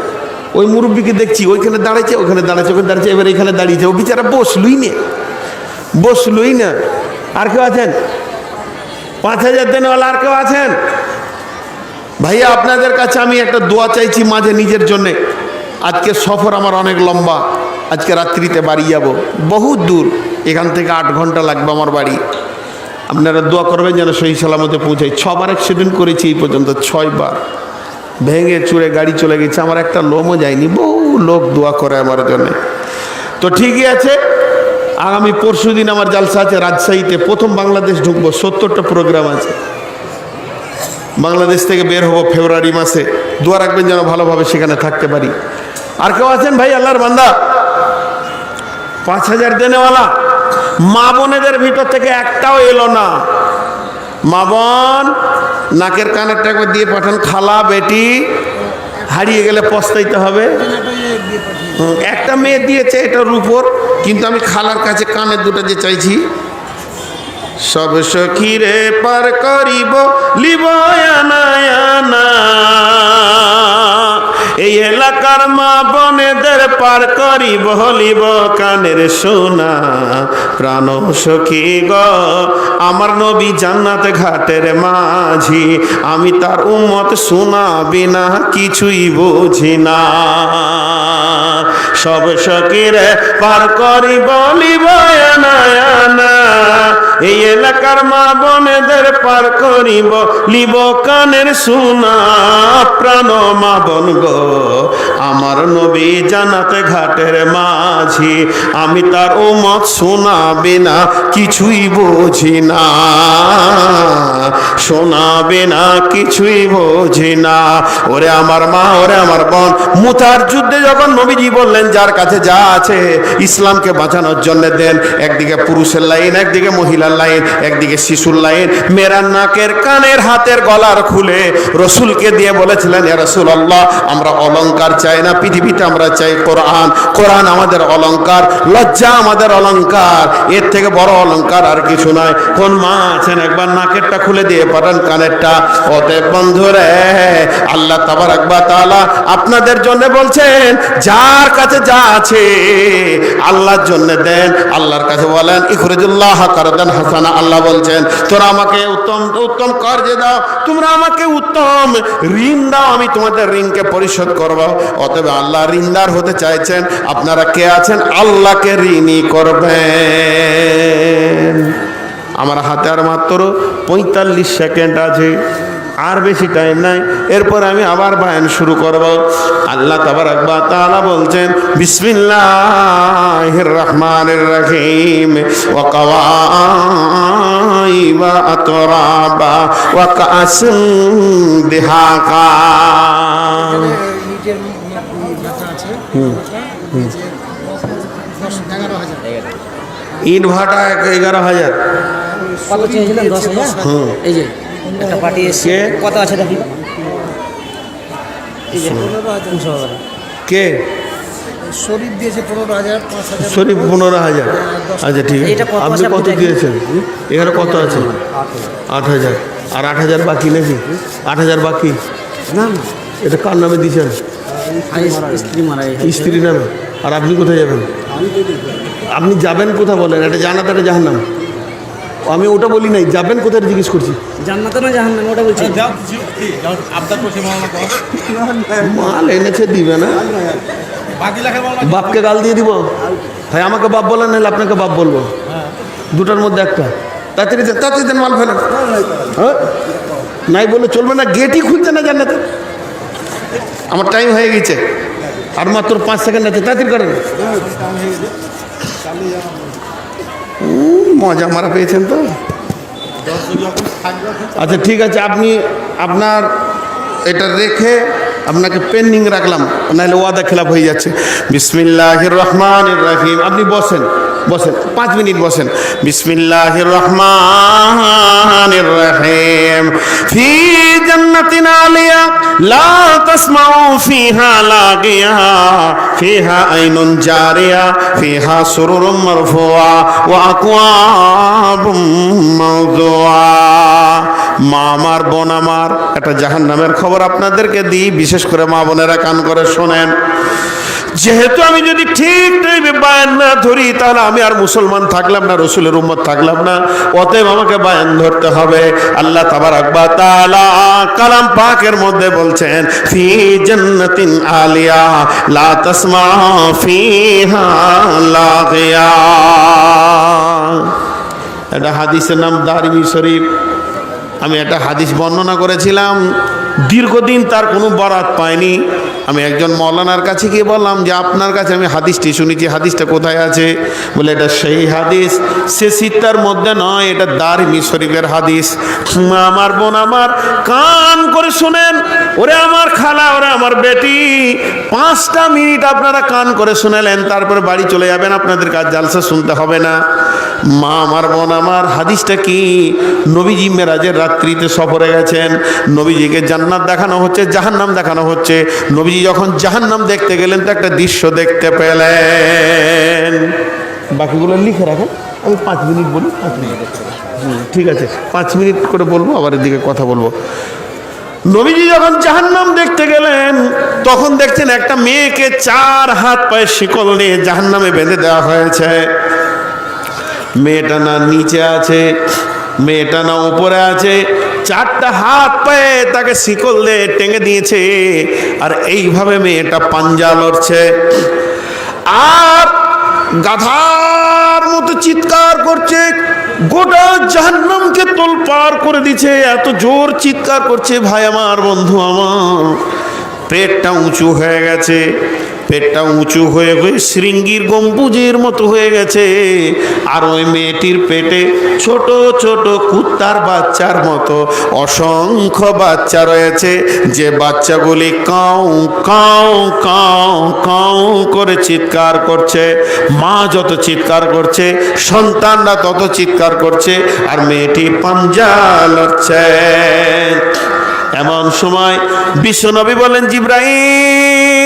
ওই মুরব্বীকে দেখছি, ওইখানে দাঁড়াইছে, ওখানে দাঁড়াচ্ছে, ওখানে দাঁড়াচ্ছে, এবার এখানে দাঁড়িয়েছে। ও বিচারা বসলুই না। আর কেউ আছেন 5,000 দেনওয়ালা? আর কেউ আছেন? ভাইয়া, আপনাদের কাছে আমি একটা দোয়া চাইছি মাঝে নিজের জন্যে। আজকে সফর আমার অনেক লম্বা, আজকে রাত্রিতে বাড়ি যাব, বহুত দূর, এখান থেকে 8 ঘন্টা লাগবে আমার বাড়ি। আপনারা দোয়া করবেন যেন সহি সালামতে পৌঁছাই। 6 বার অ্যাক্সিডেন্ট করেছি এই পর্যন্ত, 6 বার ভেঙে চুরে গাড়ি চলে গেছে, আমার একটা লোমও যায়নি। বহু লোক দোয়া করে আমার জন্যে। তো ঠিকই আছে, আগামী পরশু দিন আমার জালসা আছে রাজশাহীতে। প্রথম বাংলাদেশ ঢুকবো, 70টা প্রোগ্রাম আছে। বাংলাদেশ থেকে বের হবো ফেব্রুয়ারি মাসে। দোয়া রাখবেন যেন ভালোভাবে সেখানে থাকতে পারি। আর কেউ আছেন ভাই আল্লাহর বান্দা 5,000 দেনেওয়ালা? মা বোনেদের ভিতর থেকে একটাও এলো না। মা বোন, নাকের কানেরটা একবার দিয়ে পাঠান। খালা বেটি হারিয়ে গেলে পস্তাইতে হবে। একটা মেয়ে দিয়েছে, এটার উপর, কিন্তু আমি খালার কাছে কানের দুটো যে চাইছি। সব সখীরে পার করিব লিব আনা আনা, এই এলাকার মা বোনেদের পার করিব লিব কানের সোনা। প্রাণ সখী গ আমার নবী জান্নাত ঘাটের মাঝি, আমি তার উম্মত শোনা বিনা কিছুই বুঝি না। সব সখীরে পার করিব লিব আনা আনা, এই এলাকার মা বোনেদের পার করিব লিব কানের সোনা। প্রাণ মা বোন গো আমার নবী জান্নাতে ঘাটের মাঝি, আমি তার উম্মত শোনা বিনা কিছুই বুঝি না, শোনা বিনা কিছুই বুঝি না। ওরে আমার মা, ওরে আমার বোন, মুতার যুদ্ধে যখন নবীজি বললেন যার কাছে যা আছে ইসলামকে বাঁচানোর জন্য দেন, একদিকে পুরুষের লাইন, একদিকে মহিলা মহিলার লাইন, একদিকে শিশুর লাইন। মেয়েরা নাকের কানের হাতের গলার খুলে রসুলকে দিয়ে বলেছিলেন, ইয়া রাসূলুল্লাহ, আমরা অলংকার চাই না পৃথিবীতে, আমরা চাই কোরআন। কোরআন আমাদের অলংকার, লজ্জা আমাদের অলংকার, এর থেকে বড় অলংকার আর কিছু নয়। কোন মা আছেন একবার নাকেরটা খুলে দিয়ে পাঠান কানেরটা? অতএব বন্ধুরে, আল্লাহ তাবারাক ওয়া তাআলা আপনাদের জন্য বলছেন, যার কাছে যা আছে আল্লাহর জন্য দেন। আল্লাহর কাছে বলেন, ইখরিজুল্লাহ কারদান হাসানা। আল্লাহ বলছেন, তোরা আমাকে উত্তম উত্তম কর্জ দাও, তোমরা আমাকে উত্তম ঋণ দাও, আমি তোমাদের ঋণকে পরিশোধ করব। অতএব আল্লাহ ঋণদার হতে চাইছেন, আপনারা কে আছেন আল্লাহকে ঋণী করবেন। আমার হাতে আর মাত্র 45 সেকেন্ড আছে, আর বেশি টাইম নাই, এরপর আমি আবার বয়ান শুরু করব। আল্লাহ তাবারাক ওয়া তাআলা বলছেন, বিসমিল্লাহির রহমানির রহিম, ওয়া কাওয়াইবা আতরাবা ওয়া কাআসিন দিহাকা। ইটের ভাটা আছে, 11,000। ইট ভাটা 11,000। কত চেয়েছিলেন? 10,000। এই যে একটা পার্টি এসছে, কত আছে দেখি। এই যে 15,000। কে? শরীফ দিয়েছে 15,000, 5,000। শরীফ 15,000। আচ্ছা ঠিক আছে, এটা কত আপনি আছে কত আপনি দিয়েছেন? এখানে কত আছে? 8,000। আর 8,000 বাকি নাকি? 8,000 বাকি না, এটা কার নামে দিয়েছেন? স্ত্রী মারা স্ত্রী নামে। আর আপনি কোথায় যাবেন? আপনি যাবেন কোথায় বলেন? এটা জান্নাত, এটা জাহান্নাম? আমি ওটা বলি নাই, যাবেন কোথায় জিজ্ঞেস করছি। জান্নাত না জাহান্নাম ওটা বলছি। মাল এনেছে দিবে না, বাপকে গাল দিয়ে দিব। ভাই আমাকে বাপ বলেন, নাহলে আপনাকে বাপ বলবো, দুটার মধ্যে একটা। তাড়াতাড়ি দেন, তাড়াতাড়ি দেন, মাল ফেলেন। হ্যাঁ, নাই বলে চলবে না, গেটই খুলছে না জান্নাতে। আমার টাইম হয়ে গেছে, আর মাত্র 5 সেকেন্ড আছে, তাড়াতাড়ি করেন। মজা মারা পেয়েছেন তো। আচ্ছা ঠিক আছে, আপনি আপনার এটা রেখে আপনাকে পেন্ডিং রাখলাম, নাহলে ওয়াদা খেলাপ হয়ে যাচ্ছে। বিসমিল্লাহির রহমানির রহিম। আপনি বসেন, বসেন, 5 মিনিট বসেন। বিসমিল্লাহির রহমানির রহিম। ফি জান্নাতিন আলিয়া লা তাসমাউ ফিহা লাগিয়া ফিহা আইনুন জারিয়া ফিহা সুরুরুম মারফুয়া ওয়া আকওয়াবুম মাওদুয়া। মা আমার, বোন আমার, একটা জাহান্নামের খবর আপনাদেরকে দিই, বিশেষ করে মা বোনেরা কান করে শোনেন। যেহেতু আমি যদি ঠিক টাইমে বায়ান না ধরি, তাহলে আমি আর মুসলমান থাকলাম না, রসুলের উম্মত থাকলাম না। অতএব আমাকে বায়ান ধরতে হবে। আল্লাহ তাবারাক ওয়া তাআলা কালাম পাকের মধ্যে বলছেন, ফি জান্নাতিন আলিয়া লা তাসমা ফিহা লাগিয়া। এটা হাদিসের নাম দারিমি শরীফ। আমি একটা হাদিস বর্ণনা করেছিলাম, দীর্ঘদিন তার কোনো বরাত পাইনি। আমি একজন মৌলানার কাছে গিয়ে বললাম যে আপনার কাছে আমি হাদিসটি শুনেছি, হাদিসটা কোথায় আছে? বলে এটা সেই হাদিস, সে সিত্তার মধ্যে নয়, এটা দারিমি শরীফের হাদিস। আমার বোন আমার, কান করে শুনেন। ওরে আমার খালা, ওরে আমার বেটি, 5টা মিনিট আপনারা কান করে শুনেলেন, তারপরে বাড়ি চলে যাবেন, আপনাদের কাজ জালসা শুনতে হবে না। মা আমার, বোন আমার, হাদিসটা কি? নবীজি মেরাজের রাত্রিতে সফরে গেছেন, নবীজিকে জান্নাত দেখানো হচ্ছে, জাহান্নাম দেখানো হচ্ছে। নবীজি যখন জাহান্নাম দেখতে গেলেন, তো একটা দৃশ্য দেখতে পেলেন। বাকিগুলো লিখে রাখেন, আমি 5 মিনিট বলি। 5 মিনিট ঠিক আছে, 5 মিনিট করে বলবো, আবার এদিকে কথা বলবো। নবীজি যখন জাহান্নাম দেখতে গেলেন, তখন দেখছেন একটা মেয়েকে 4 হাত পায়ে শিকল নিয়ে জাহান্নামে বেঁধে দেওয়া হয়েছে। মেয়েটা না নিচে আছে, মেয়েটা না উপরে আছে, 4টা হাত পায়ে তাকে শিকল দিয়ে টেঙে দিয়েছে। আর এইভাবে মেয়েটা পাঞ্জা লড়ছে, আর গাধার মতো চিৎকার করছে, গোটা জাহান্নামকে তোলপাড় করে দিচ্ছে। এত জোর চিৎকার করছে, ভাই আমার, বন্ধু আমার, পেটটা উঁচু হয়ে গেছে, পেটটা উঁচু হয়ে হয়ে শৃঙ্গির গম্বুজের মতো হয়ে গেছে। আর ওই মেয়েটির পেটে ছোট ছোট কুত্তার বাচ্চার মতো অসংখ্য বাচ্চা রয়েছে, যে বাচ্চাগুলি কাউ কাউ কাউ কাউ করে চিৎকার করছে। মা যত চিৎকার করছে, সন্তানরা তত চিৎকার করছে, আর মেয়েটি পাঞ্জা লড়ছে। এমন সময় বিশ্বনবী বলেন, জিবরাইল,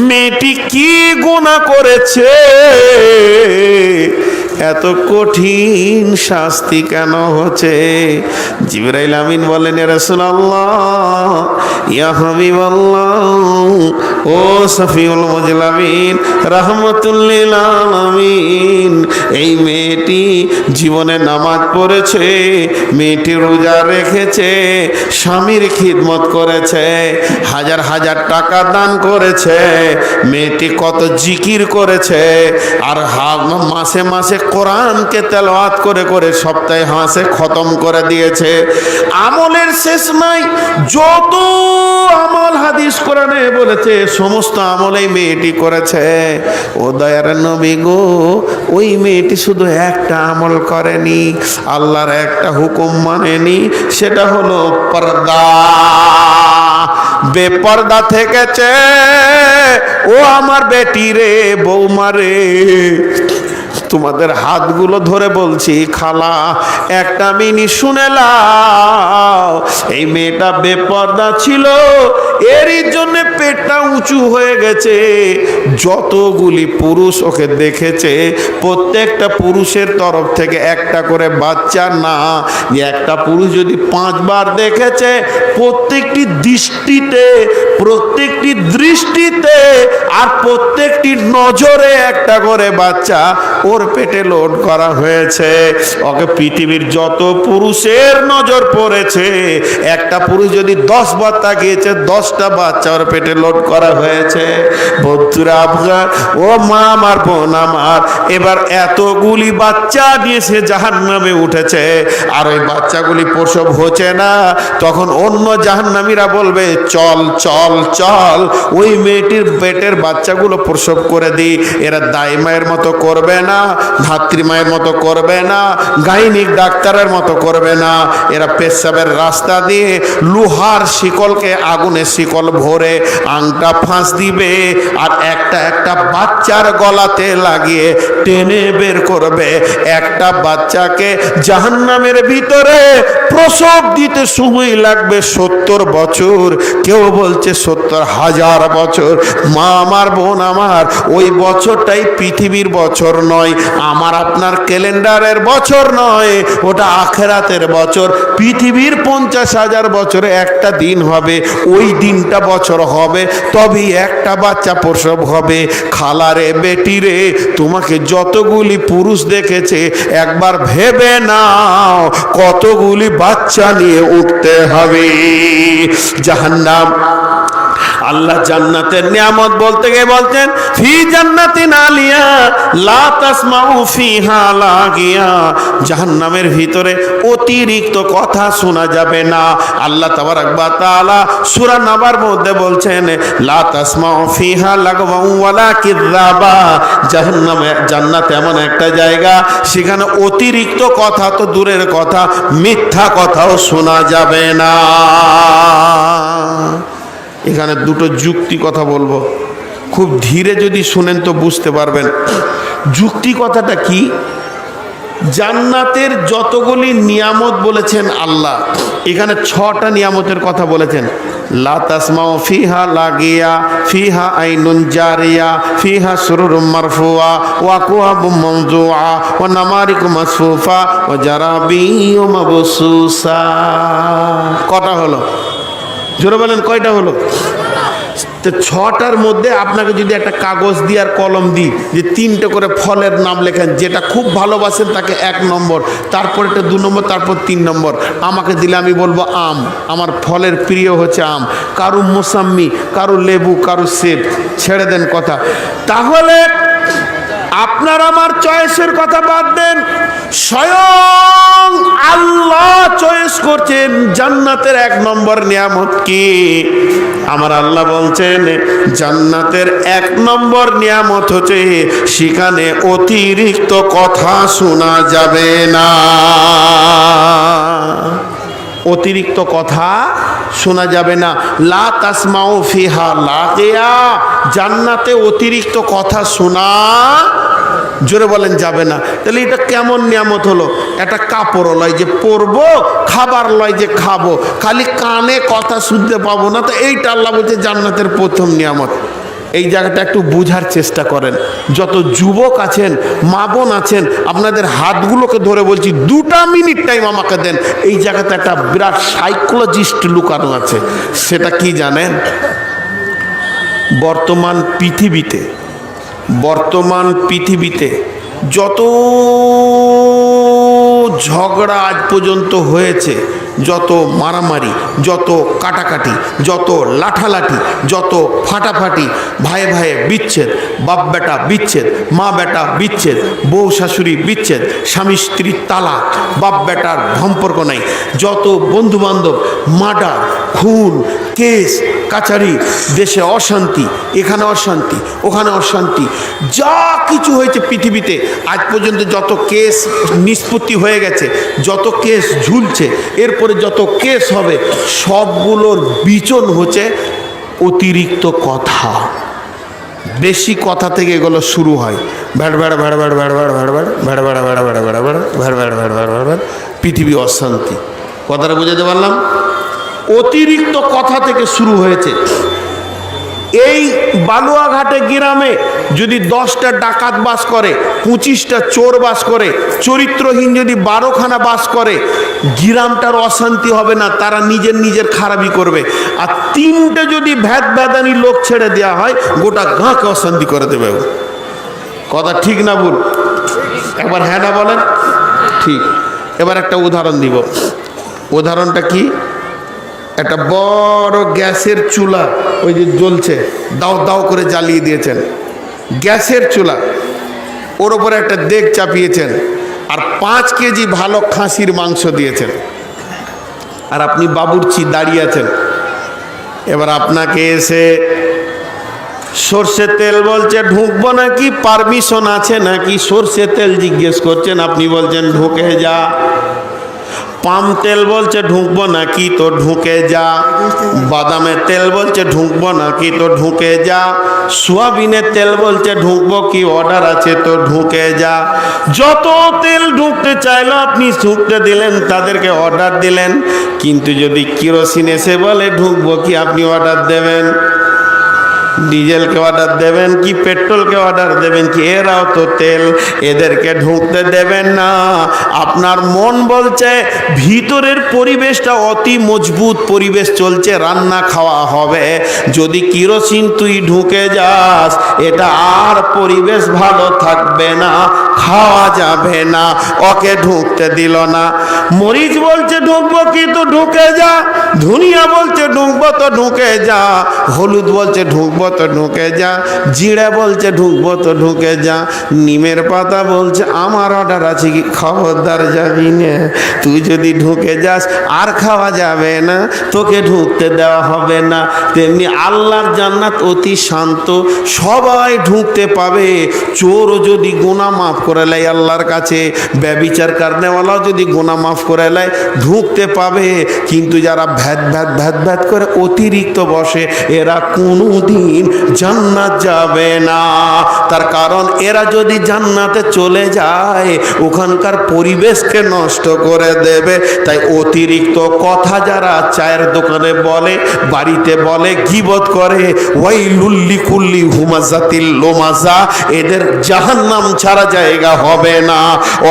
মেয়েটি কি গুনাহ করেছে? এত কঠিন শাস্তি কেন হচ্ছে? জিবরাইল আমিন বলেন, ইয়া রাসূলুল্লাহ, ইয়া হাবিবাল্লাহ, ও সফিউল মুজলামিন, রাহমাতুল লিল আলামিন, এই মেয়েটি জীবনে নামাজ পড়েছে, মেয়েটি রোজা রেখেছে, স্বামীর খিদমত করেছে, হাজার হাজার টাকা দান করেছে, মেয়েটি কত জিকির করেছে, আর মাসে মাসে কোরআনকে তেলাওয়াত করে করে সপ্তাহে মাসে খতম করে দিয়েছে। আমলের শেষ নাই, যত আমল হাদিস কোরআনে বলেছে সমস্ত আমল এই মেয়েটি করেছে। ও দয়ার নবী গো, ওই মেয়েটি শুধু একটা আমল করেনি, আল্লাহর একটা হুকুম মানেনি, সেটা হলো পর্দা। বেপর্দা থেকেছে। ও আমার বেটি রে, বৌমা রে, তোমাদের হাতগুলো ধরে বলছি, খালা একটা মিনিট শুনে লাও। এই মেয়েটা বেপর্দা ছিল, এরই জন্য পেটটা উঁচু হয়ে গেছে। যতগুলি পুরুষ ওকে দেখেছে, প্রত্যেকটা পুরুষের তরফ থেকে একটা করে বাচ্চা, না একটা পুরুষ যদি 5 বার দেখেছে, প্রত্যেকটি দৃষ্টিতে আর প্রত্যেকটি নজরে একটা করে বাচ্চা ওর পেটে লোড করা হয়েছে। ওকে পৃথিবীর যত পুরুষের নজর পড়েছে, একটা পুরুষ যদি 10 বার তাকিয়েছে, 10টা বাচ্চা ওর পেটে লোড করা হয়েছে। বন্ধুরা আপনার, ও মা আমার, বোন আমার, এবার এতগুলি বাচ্চা নিয়ে সে জাহান্নামে উঠেছে, আর ওই বাচ্চাগুলি প্রসব হচ্ছে না। তখন অন্য জাহান্নামীরা বলবে, চল চল চল, ওই মেয়েটির পেটের বাচ্চাগুলো প্রসব করে দিই। এরা দাইমায়ের মতো করবে না, ধাত্রীমায়ের মতো করবে না, গাইনিক ডাক্তারের মতো করবে না। এরা পেশাবের রাস্তা দিয়ে লোহার শিকলকে আগুনে শিকল ভরে আংটা ফাঁস দিবে, আর একটা একটা বাচ্চার গলাতে লাগিয়ে টেনে বের করবে। একটা বাচ্চাকে জাহান্নামের ভিতরে প্রসব দিতে সময় লাগবে 70 বছর, কেউ বলছে 70,000 বছর। মা আমার, বোন আমার, ওই বছরটাই পৃথিবীর বছর নয়, আমার আপনার ক্যালেন্ডারের বছর নয়, ওটা আখেরাতের বছর। পৃথিবীর 50,000 বছরে একটা দিন হবে, ওই দিনটা বছর হবে, তবেই একটা বাচ্চা প্রসব হবে। খালারে, বেটি রে, তোমাকে যতগুলি পুরুষ দেখেছে, একবার ভেবে নাও কতগুলি বাচ্চা নিয়ে উঠতে হবে। জাহান্নাম। আল্লাহ জান্নাতের নিয়ামত বলতে গিয়ে বলতেন, ফি জান্নাতিন আলিয়া লা তাসমাউ ফিহা লাগিয়া, জাহান্নামের ভিতরে অতিরিক্ত কথা শোনা যাবে না। আল্লাহ তাবারাক ওয়া তাআলা সূরা নাবার মধ্যে বলছেন, লা তাসমাউ ফিহা লাগওয়া ওয়ালা কিযাবা, জান্নাত এমন একটা জায়গা, সেখানে অতিরিক্ত কথা তো দূরের কথা, মিথ্যা কথাও শোনা যাবে না। এখানে দুটো যুক্তি কথা বলবো, খুব ধীরে যদি শুনেন তো বুঝতে পারবেন। যুক্তি কথাটা কি? জান্নাতের যতগুলি নিয়ামত বলেছেন আল্লাহ, এখানে 6টা নিয়ামতের কথা বলেছেন। লা তাসমাউ ফিহা লাগিয়া, ফিহা আইনুন জারিয়া, ফিহা সুরুরুম মারফুয়া, ওয়া আকওয়াবুম মাওযুআ, ওয়া নামারিকু মাসফুফা, ওয়া জারাবিয়্যু মাবসুসা। কটা হলো? জোরে বলেন, কয়টা হলো? তো 6টার মধ্যে আপনাকে যদি একটা কাগজ দিয়ে আর কলম দিই, যে 3টে করে ফলের নাম লেখেন, যেটা খুব ভালোবাসেন তাকে 1 নম্বর, তারপর এটা 2 নম্বর, তারপর 3 নম্বর। আমাকে দিলে আমি বলবো আম, আমার ফলের প্রিয় হচ্ছে আম। কারু মোসাম্মি, কারু লেবু, কারু সেব, ছেড়ে দেন কথা। তাহলে আপনার আমার চয়েসের কথা বাদ দেন, স্বয়ং আল্লাহ চয়েস করছেন জান্নাতের 1 নম্বর নিয়ামত কি? আমার আল্লাহ বলছেন জান্নাতের 1 নম্বর নিয়ামত হচ্ছে সেখানে অতিরিক্ত কথা শোনা যাবে না। অতিরিক্ত কথা শোনা যাবে না। লা তাসমাউ ফিহা লাগিয়া, জান্নাতে অতিরিক্ত কথা শোনা, জোরে বলেন, যাবে না। তাহলে এটা কেমন নিয়ামত হলো? একটা কাপড় লয় যে পরবো, খাবার লয় যে খাবো, খালি কানে কথা শুনতে পাবো না। তো এইটা আল্লাহ বলছে জান্নাতের প্রথম নিয়ামত। এই জায়গাটা একটু বোঝার চেষ্টা করেন। যত যুবক আছেন, মা বোন আছেন, আপনাদের হাতগুলোকে ধরে বলছি 2টা মিনিট টাইম আমাকে দেন। এই জায়গাতে একটা বিরাট সাইকোলজিস্ট লুকানো আছে। সেটা কি জানেন? বর্তমান পৃথিবীতে যত ঝগড়া আজ পর্যন্ত হয়েছে, যত মারামারি, যত কাটাকাটি, যত লাঠালাঠি, যত ফাটাফাটি, ভাই ভাইয়ে বিচ্ছেদ, বাপ বেটা বিচ্ছেদ, মা বেটা বিচ্ছেদ, বউ শাশুড়ি বিচ্ছেদ, স্বামী স্ত্রী তালাক, বাপ বেটার সম্পর্ক নাই, যত বন্ধু বান্ধব, মার্ডার, খুন, কেস কাছারি, দেশে অশান্তি, এখানে অশান্তি, ওখানে অশান্তি, যা কিছু হয়েছে পৃথিবীতে আজ পর্যন্ত, যত কেস নিষ্পত্তি হয়ে গেছে, যত কেস ঝুলছে, এরপরে যত কেস হবে, সবগুলোর বিচন হচ্ছে অতিরিক্ত কথা। বেশি কথা থেকে এগুলো শুরু হয়। ভ্যাড় ভ্যাড় ভ্যাড় ভ্যাড় ভ্যাড় ভ্যাড় ভ্যাড় ভ্যাড় ভ্যাড় ভ্যাড় ভ্যাড় ভ্যাড় ভ্যাড় ভ্যাড় ভ্যাড় ভ্যাড় ভ্যাড় ভ্যাড় ভ্যাড়, পৃথিবী অশান্তি। কথাটা বুঝাতে পারলাম? অতিরিক্ত কথা থেকে শুরু হয়েছে। এই বালুয়াঘাটে গ্রামে যদি 10টা ডাকাত বাস করে, 25টা চোর বাস করে, চরিত্রহীন যদি 12খানা বাস করে, গ্রামটার অশান্তি হবে না, তারা নিজের খারাপই করবে। আর 3টে যদি ভেদানি লোক ছেড়ে দেওয়া হয়, গোটা গাঁকে অশান্তি করে দেবে। কথা ঠিক না ভুল? একবার হ্যাঁ না বলেন। ঠিক। এবার একটা উদাহরণ দিব। উদাহরণটা কি? একটা বড় গ্যাসের চুলা, ওই যে জ্বলছে, দাও দাও করে জ্বালিয়ে দিয়েছেন, গ্যাসের চুলা, ওর ওপরে একটা দেগ চাপিয়েছেন, আর 5 কেজি ভালো খাসির মাংস দিয়েছেন, আর আপনি বাবুর্চি দাঁড়িয়ে আছেন। এবার আপনাকে এসে সর্ষে তেল বলছে ঢুকবো নাকি, পারমিশন আছে নাকি, সর্ষে তেল জিজ্ঞেস করছেন, আপনি বলছেন ঢুকে যা। পাম তেল বলছে ঢুকবো নাকি, তো ঢুকে যা। বাদামের তেল বলছে ঢুকবো নাকি, তো ঢুকে যা। সোয়াবিনের তেল বলছে ঢুকবো কি, অর্ডার আছে, তো ঢুকে যা। যত তেল ঢুকতে চাইলো আপনি ঢুকতে দিলেন, তাদেরকে অর্ডার দিলেন। কিন্তু যদি কেরোসিন এসে বলে ঢুকবো কি, আপনি অর্ডার দেবেন? ডিজেলকে অর্ডার দেবেন কি পেট্রোলকে অর্ডার দেবেন কি? এরাও তো তেল, এদেরকে ঢুকতে দেবেন না। আপনার মন বলছে ভিতরের পরিবেশটা অতি মজবুত পরিবেশ চলছে, রান্না খাওয়া হবে, যদি কেরোসিন তুই ঢুকে যাস এটা আর পরিবেশ ভালো থাকবে না, খাওয়া যাবে না। ওকে ঢুকতে দিল না। মরিচ বলছে ঢুকবো কি, তো ঢুকে যা। ধনিয়া বলছে ঢুকবো, তো ঢুকে যা। হলুদ বলছে ঢুকবো, তো ঢুকে যা। জিরা বলছে ঢুকবো, তো ঢুকে যা। নিমের পাতা বলছে আমার অর্ডার আছে কি, খবরদার যাবি না, তুই যদি ঢুকে যাস আর খাওয়া যাবে না, তোকে ঢুকতে দেওয়া হবে না। তেমনি আল্লাহর জান্নাত অতি শান্ত, সবাই ঢুকতে পাবে। চোরও যদি গুনাহ মাফ করে লাই আল্লাহর কাছে, ব্যভিচার কারণেওয়ালাও যদি গুনাহ মাফ করে লাই, ঢুকতে পাবে। কিন্তু যারা ভ্যাদ করে অতিরিক্ত বসে, এরা কোনোদিন জান্নাত যাবে না। তার কারণ এরা যদি জান্নাতে চলে যায় ওখানকার পরিবেশকে নষ্ট করে দেবে। তাই অতিরিক্ত কথা যারা চায়ের দোকানে বলে, বাড়িতে বলে, গীবত করে, ওয়াইলুল লিকুল্লি হুমাজাতিল লুমাজা, এদের জাহান্নাম ছাড়া জায়গা হবে না।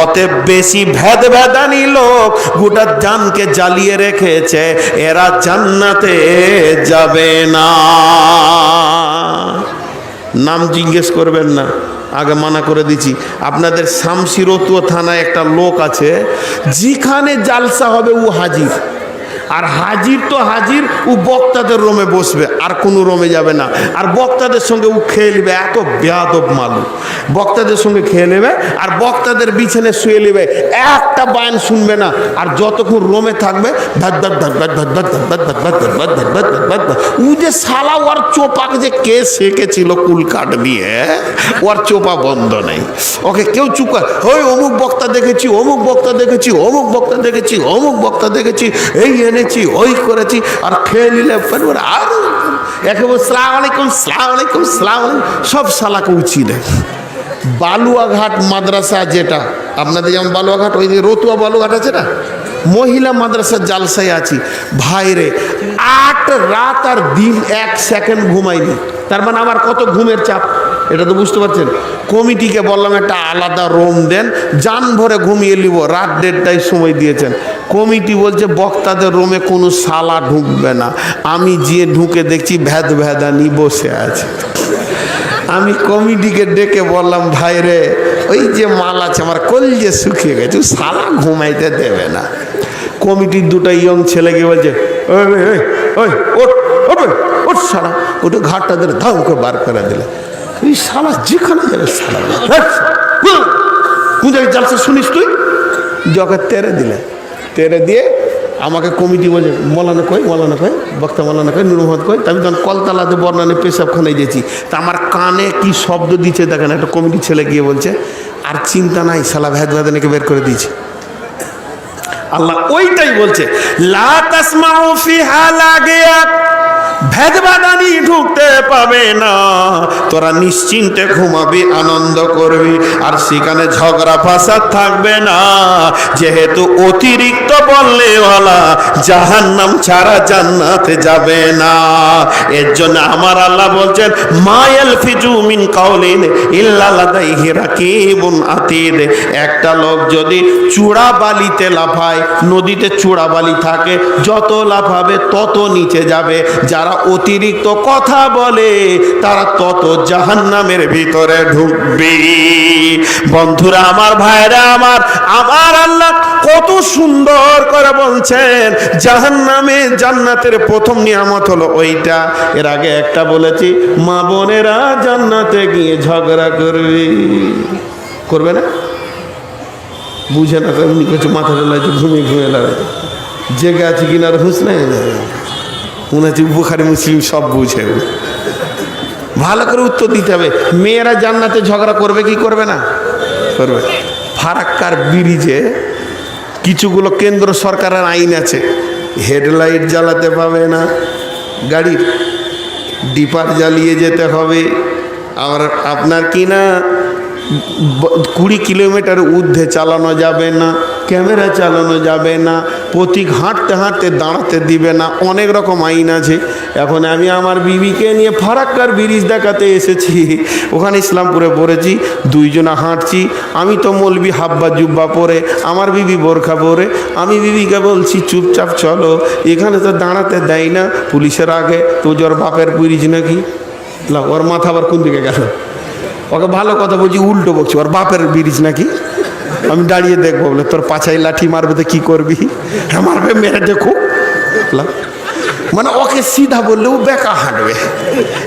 অতএব বেশি ভেদানি লোক গোটা জানকে জ্বালিয়ে রেখেছে, এরা জান্নাতে যাবে না। নাম জিজ্ঞেস করবেন না, আগে মানা করে দিচ্ছি। আপনাদের শামসি রতুয়া থানায় একটা লোক আছে, যেখানে জালসা হবে ও হাজির। আর হাজির তো হাজির, ও বক্তাদের রোমে বসবে, আর কোনো রোমে যাবে না। আর বক্তাদের সঙ্গে ও খেয়ে নেবে, এত বেয়াদব মালুম। বক্তাদের সঙ্গে খেয়ে নেবে আর বক্তাদের বিছানে শুয়ে নেবে, একটা বায়ান শুনবে না। আর যতক্ষণ রোমে থাকবে ও যে শালা ওর চোপাক যে কে শেখেছিল কুল কাট দিয়ে, ওর চোপা বন্ধ নেই। ওকে কেউ চুপ কর, ওই অমুক বক্তা দেখেছি, অমুক বক্তা দেখেছি, অমুক বক্তা দেখেছি, অমুক বক্তা দেখেছি, এই এনেছি, ওই করেছি। আর খেয়ে নিলে আর একেবারে সালাম আলাইকুম, সালাম আলাইকুম, সালাম আলাইকুম, সব শালাকে উচিত। বালুয়াঘাট মাদ্রাসা, যেটা আপনাদের যেমন বালুয়াঘাট, ওই যে রতুয়া বালুঘাট আছে না, মহিলা মাদ্রাসার জালসায় আছি ভাইরে, 8 রাত আর দিন 1 সেকেন্ড ঘুমাইনি। তার মানে আমার কত ঘুমের চাপ, এটা তো বুঝতে পারছেন। কমিটিকে বললাম একটা আলাদা রুম দেন, জান ভরে ঘুমিয়ে নিব। রাত 1:30টায় সময় দিয়েছেন। কমিটি বলছে বক্তাদের রুমে কোনো শালা ঢুকবে না। আমি যে ঢুকে দেখছি ভেদ ভেদানি বসে আছে। আমি কমিটিকে ডেকে বললাম, ভাই রে, ওই যে মাল আছে আমার কলজে শুকিয়ে গেছে, শালা ঘুমাইতে দেবে না। কমিটির 2টা ইয়ং ছেলে গিয়ে বলছে, ওই ওই ওই ওঠ ওঠ ওঠ শালা, ওটা ঘাটটা ধরে ধামকে বার করে দিলে। এই শালা যেখানে যাবে শালা কোন জায়গায় জালসা শুনিস তুই, জকে তেরে দিলে। তেরে দিয়ে আমাকে কমিটি বলছে মৌলানা কই, মৌলানা কই, বক্তা মৌলানা কই, নূর মোহাম্মদ কই। আমি তখন কলতলাতে বর্ণানে পেশাবখানায় গেছি। তা আমার কানে কি শব্দ দিচ্ছে দেখেন। একটা কমিটি ছেলে গিয়ে বলছে, আর চিন্তা নাই, শালা ভেদ ভেদানিকে বের করে দিয়েছে। আল্লাহ ওইটাই বলছে, লা তাসমাউ ফিহা লাগিয়া, ভেদবাদানি ঢুকতে পাবে না। তোরা নিশ্চিন্তে ঘুমাবি, আনন্দ করবি, আর সেখানে ঝগড়া ফাসাদ থাকবে না। যেহেতু অতিরিক্ত বললেওয়ালা জাহান্নাম ছাড়া জান্নাতে যাবে না। এর জন্য আমার আল্লাহ বলছেন, মা ইয়ালফিজু মিন কাউলিন ইল্লা লাদাইহি রাকিবুন আতীদ। একটা লোক যদি চূড়া বালিতে লাফায়, নদীতে চূড়া বালি থাকে, যত লাফাবে তত নিচে যাবে। যারা অতিরিক্ত কথা বলে তারা তত জাহান্নামের ভিতরে ঢুকবে। বন্ধুরা আমার, ভাইরা আমার, আমার আল্লাহ কত সুন্দর করে বলছেন জাহান্নামে জান্নাতের প্রথম নিয়ামত হলো ওইটা। এর আগে একটা বলেছি, মা বোনেরা জান্নাতে গিয়ে ঝগড়া করবে না, বুঝে না, এমনি কিছু মাথা লাগছে, ঘুমিয়ে ঘুমিয়ে লাগে, জেগে আছে কিনার হুঁশ নেই, মনে হচ্ছে বুখারি মুসলিম সব বুঝে। ভালো করে উত্তর দিতে হবে। মেয়েরা জান্নাতে ঝগড়া করবে কি করবে না? করবে। ফারাক্কার ব্রিজে কিছুগুলো কেন্দ্র সরকারের আইন আছে, হেডলাইট জ্বালাতে পাবে না, গাড়ির ডিপার জ্বালিয়ে যেতে হবে। আর আপনার কি না 20 কিলোমিটার ঊর্ধ্বে চালানো যাবে না, ক্যামেরা চালানো যাবে না, প্রতীক হাঁটতে হাঁটতে দাঁড়াতে দিবে না, অনেক রকম আইন আছে। এখন আমি আমার বিবিকে নিয়ে ফারাক্কার ব্রিজ দেখাতে এসেছি, ওখানে ইসলামপুরে পড়েছি, 2 জনা হাঁটছি। আমি তো মৌলবি হাব্বা জুব্বা পরে, আমার বিবি বোরখা পরে। আমি বিবিকে বলছি চুপচাপ চলো, এখানে তো দাঁড়াতে দেয় না পুলিশের আগে। তো ওর বাপের ব্রিজ নাকি, ওর মাথা আবার কোন দিকে গেল। ওকে ভালো কথা বলছি, উল্টো বলছি, ওর বাপের ব্রিজ নাকি। আমি দাঁড়িয়ে দেখবো, বলে তোর পাছায় লাঠি মারবে তো কী করবি? হ্যাঁ মারবে, মেরে দেখো। মানে ওকে সিধা বললে ও বেকা হাঁটবে।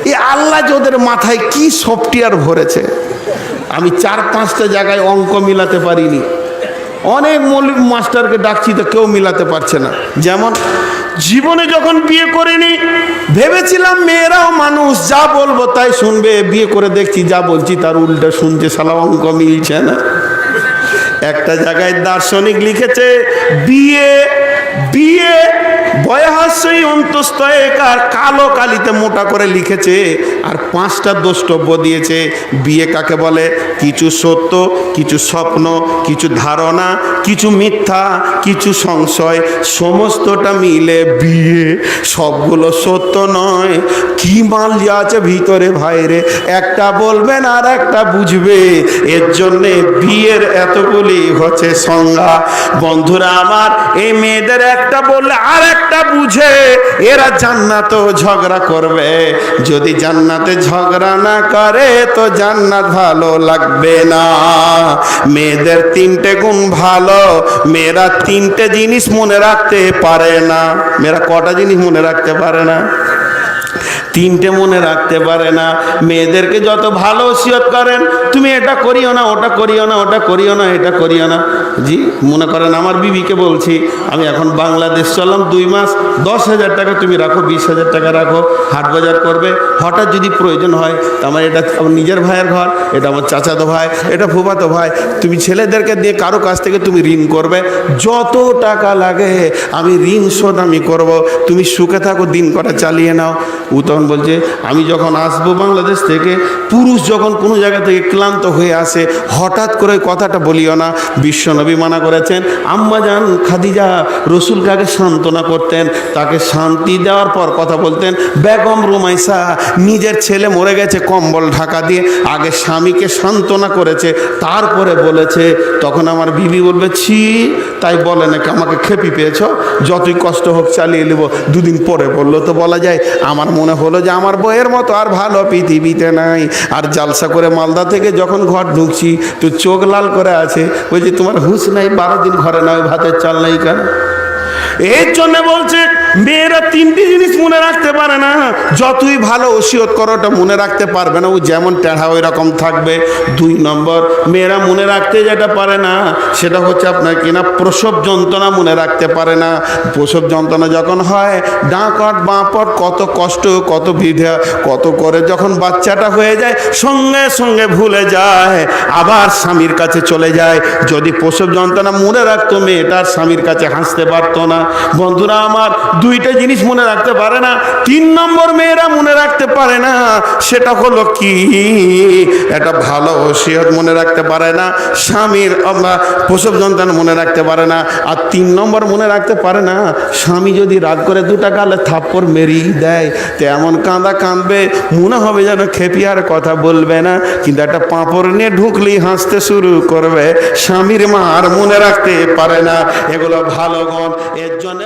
এই আল্লাহ যে ওদের মাথায় কি সফটওয়্যার ভরেছে। আমি 4-5টা জায়গায় অঙ্ক মিলাতে পারিনি। অনেক মৌলিক মাস্টারকে ডাকছি তো কেউ মিলাতে পারছে না। যেমন জীবনে যখন বিয়ে করিনি ভেবেছিলাম মেয়েরাও মানুষ, যা বলবো তাই শুনবে। বিয়ে করে দেখছি যা বলছি তার উল্টা শুনছে, শালা অঙ্ক মিলছে না। একটা জায়গায় দার্শনিক লিখেছে, বিয়ে বিয়ে বয়হাস্যই অন্তস্তয়কার, কালো কালিতে মোটা করে লিখেছে। আর 5টা দ্রষ্টব্য দিয়েছে। বিয়ে কাকে বলে? কিছু সত্য, কিছু স্বপ্ন, কিছু ধারণা, কিছু মিথ্যা, কিছু সংশয়, সমস্তটা মিলে বিয়ে। সবগুলো সত্য নয়। কি মাল আছে ভিতরে ভাইরে, একটা বলবেন আর একটা বুঝবে। এর জন্যে বিয়ের এতগুলি হচ্ছে সংজ্ঞা। বন্ধুরা আমার, এই মেয়েদের একটা বললে আর একটা বুঝে, এরা জান্নাতেও ঝগড়া করবে, যদি জান্নাতে ঝগড়া না করে তো জান্নাত ভালো লাগবে না। মেয়েদের তিনটে গুণ ভালো, মেয়েরা তিনটে জিনিস মনে রাখতে পারে না। মেয়েরা কটা জিনিস মনে রাখতে পারে না? তিনটে মনে রাখতে পারে না। মেয়েদেরকে যত ভালো ওসিয়ত করেন, তুমি এটা করিও না, ওটা করিও না, ওটা করিও না, এটা করিও না। জি, মনে করেন আমার বিবিকে বলছি, আমি এখন বাংলাদেশ চললাম 2 মাস, 10,000 টাকা তুমি রাখো, 20,000 টাকা রাখো, হাট বাজার করবে। হঠাৎ যদি প্রয়োজন হয়, তো আমার এটা আমার নিজের ভাইয়ের ঘর, এটা আমার চাচাতো ভাই, এটা ফুফাতো ভাই, তুমি ছেলেদেরকে দিয়ে কারো কাছ থেকে তুমি ঋণ করবে, যত টাকা লাগে আমি ঋণ শোধ আমি করবো, তুমি সুখে থাকো, দিন কটা চালিয়ে নাও। ও তখন বলছে, আমি যখন আসবো বাংলাদেশ থেকে, পুরুষ যখন কোনো জায়গা থেকে ক্লান্ত হয়ে আসে, হঠাৎ করে ওই কথাটা বলিও না। বিশ্বনবী মানা করেছেন। আম্মা জান খাদিজা রসুলকে আগে সান্ত্বনা করতেন, তাকে শান্তি দেওয়ার পর কথা বলতেন। বেগম রুমাইসা নিজের ছেলে মরে গেছে কম্বল ঢাকা দিয়ে, আগে স্বামীকে সান্ত্বনা করেছে, তারপরে বলেছে। তখন আমার বিবি বলবে, ছি তাই বলে নাকি, আমাকে খেপি পেয়েছ, যতই কষ্ট হোক চালিয়ে নেব। 2 দিন পরে বললো তো বলা যায়। আমার মনে হলো যে আমার বইয়ের মতো আর ভালো পৃথিবীতে নাই। আর জালসা করে মালদা থেকে যখন ঘর ঢুকছি, তো চোখ লাল করে আছে, বলছি তোমার হুঁশ নাই, 12 দিন ঘরে নয়, ভাতের চাল নাই কেন? এর জন্য বলছে মেয়েরা 3টে জিনিস মনে রাখতে পারে না। যতই ভালো ওসিয়ত করো, ওটা মনে রাখতে পারবে না, ও যেমন টেढ़া ওই রকম থাকবে। 2 নম্বর, মেয়েরা মনে রাখতে যেটা পারে না, সেটা হচ্ছে আপনার কিনা প্রসব যন্ত্রণা মনে রাখতে পারে না। প্রসব যন্ত্রণা যখন হয়, ডাঁকট বাঁপট, কত কষ্ট, কত বিধা, কত করে যখন বাচ্চাটা হয়ে যায়, সঙ্গে সঙ্গে ভুলে যায়, আবার স্বামীর কাছে চলে যায়। যদি প্রসব যন্ত্রণা মনে রাখতো, মেয়েটার স্বামীর কাছে হাসতে পারতো না। বন্ধুরা আমার, 2টা জিনিস মনে রাখতে পারে না। 3 নম্বর মেয়েরা মনে রাখতে পারে না, সেটা হলো কি, একটা ভালো ওসিয়ত মনে রাখতে পারে না, স্বামীর প্রসব যন্ত্রণা মনে রাখতে পারে না। আর 3 নম্বর মনে রাখতে পারে না, স্বামী যদি রাগ করে 2টা গালে থাপ্পড় মেরেই দেয়, তো এমন কাঁদা কাঁদবে, মনে হবে যেন খেপি আর কথা বলবে না, কিন্তু একটা পাঁপড় নিয়ে ঢুকলেই হাসতে শুরু করবে। স্বামীর মার মনে রাখতে পারে না। এগুলো ভালো গুণ। এর জন্য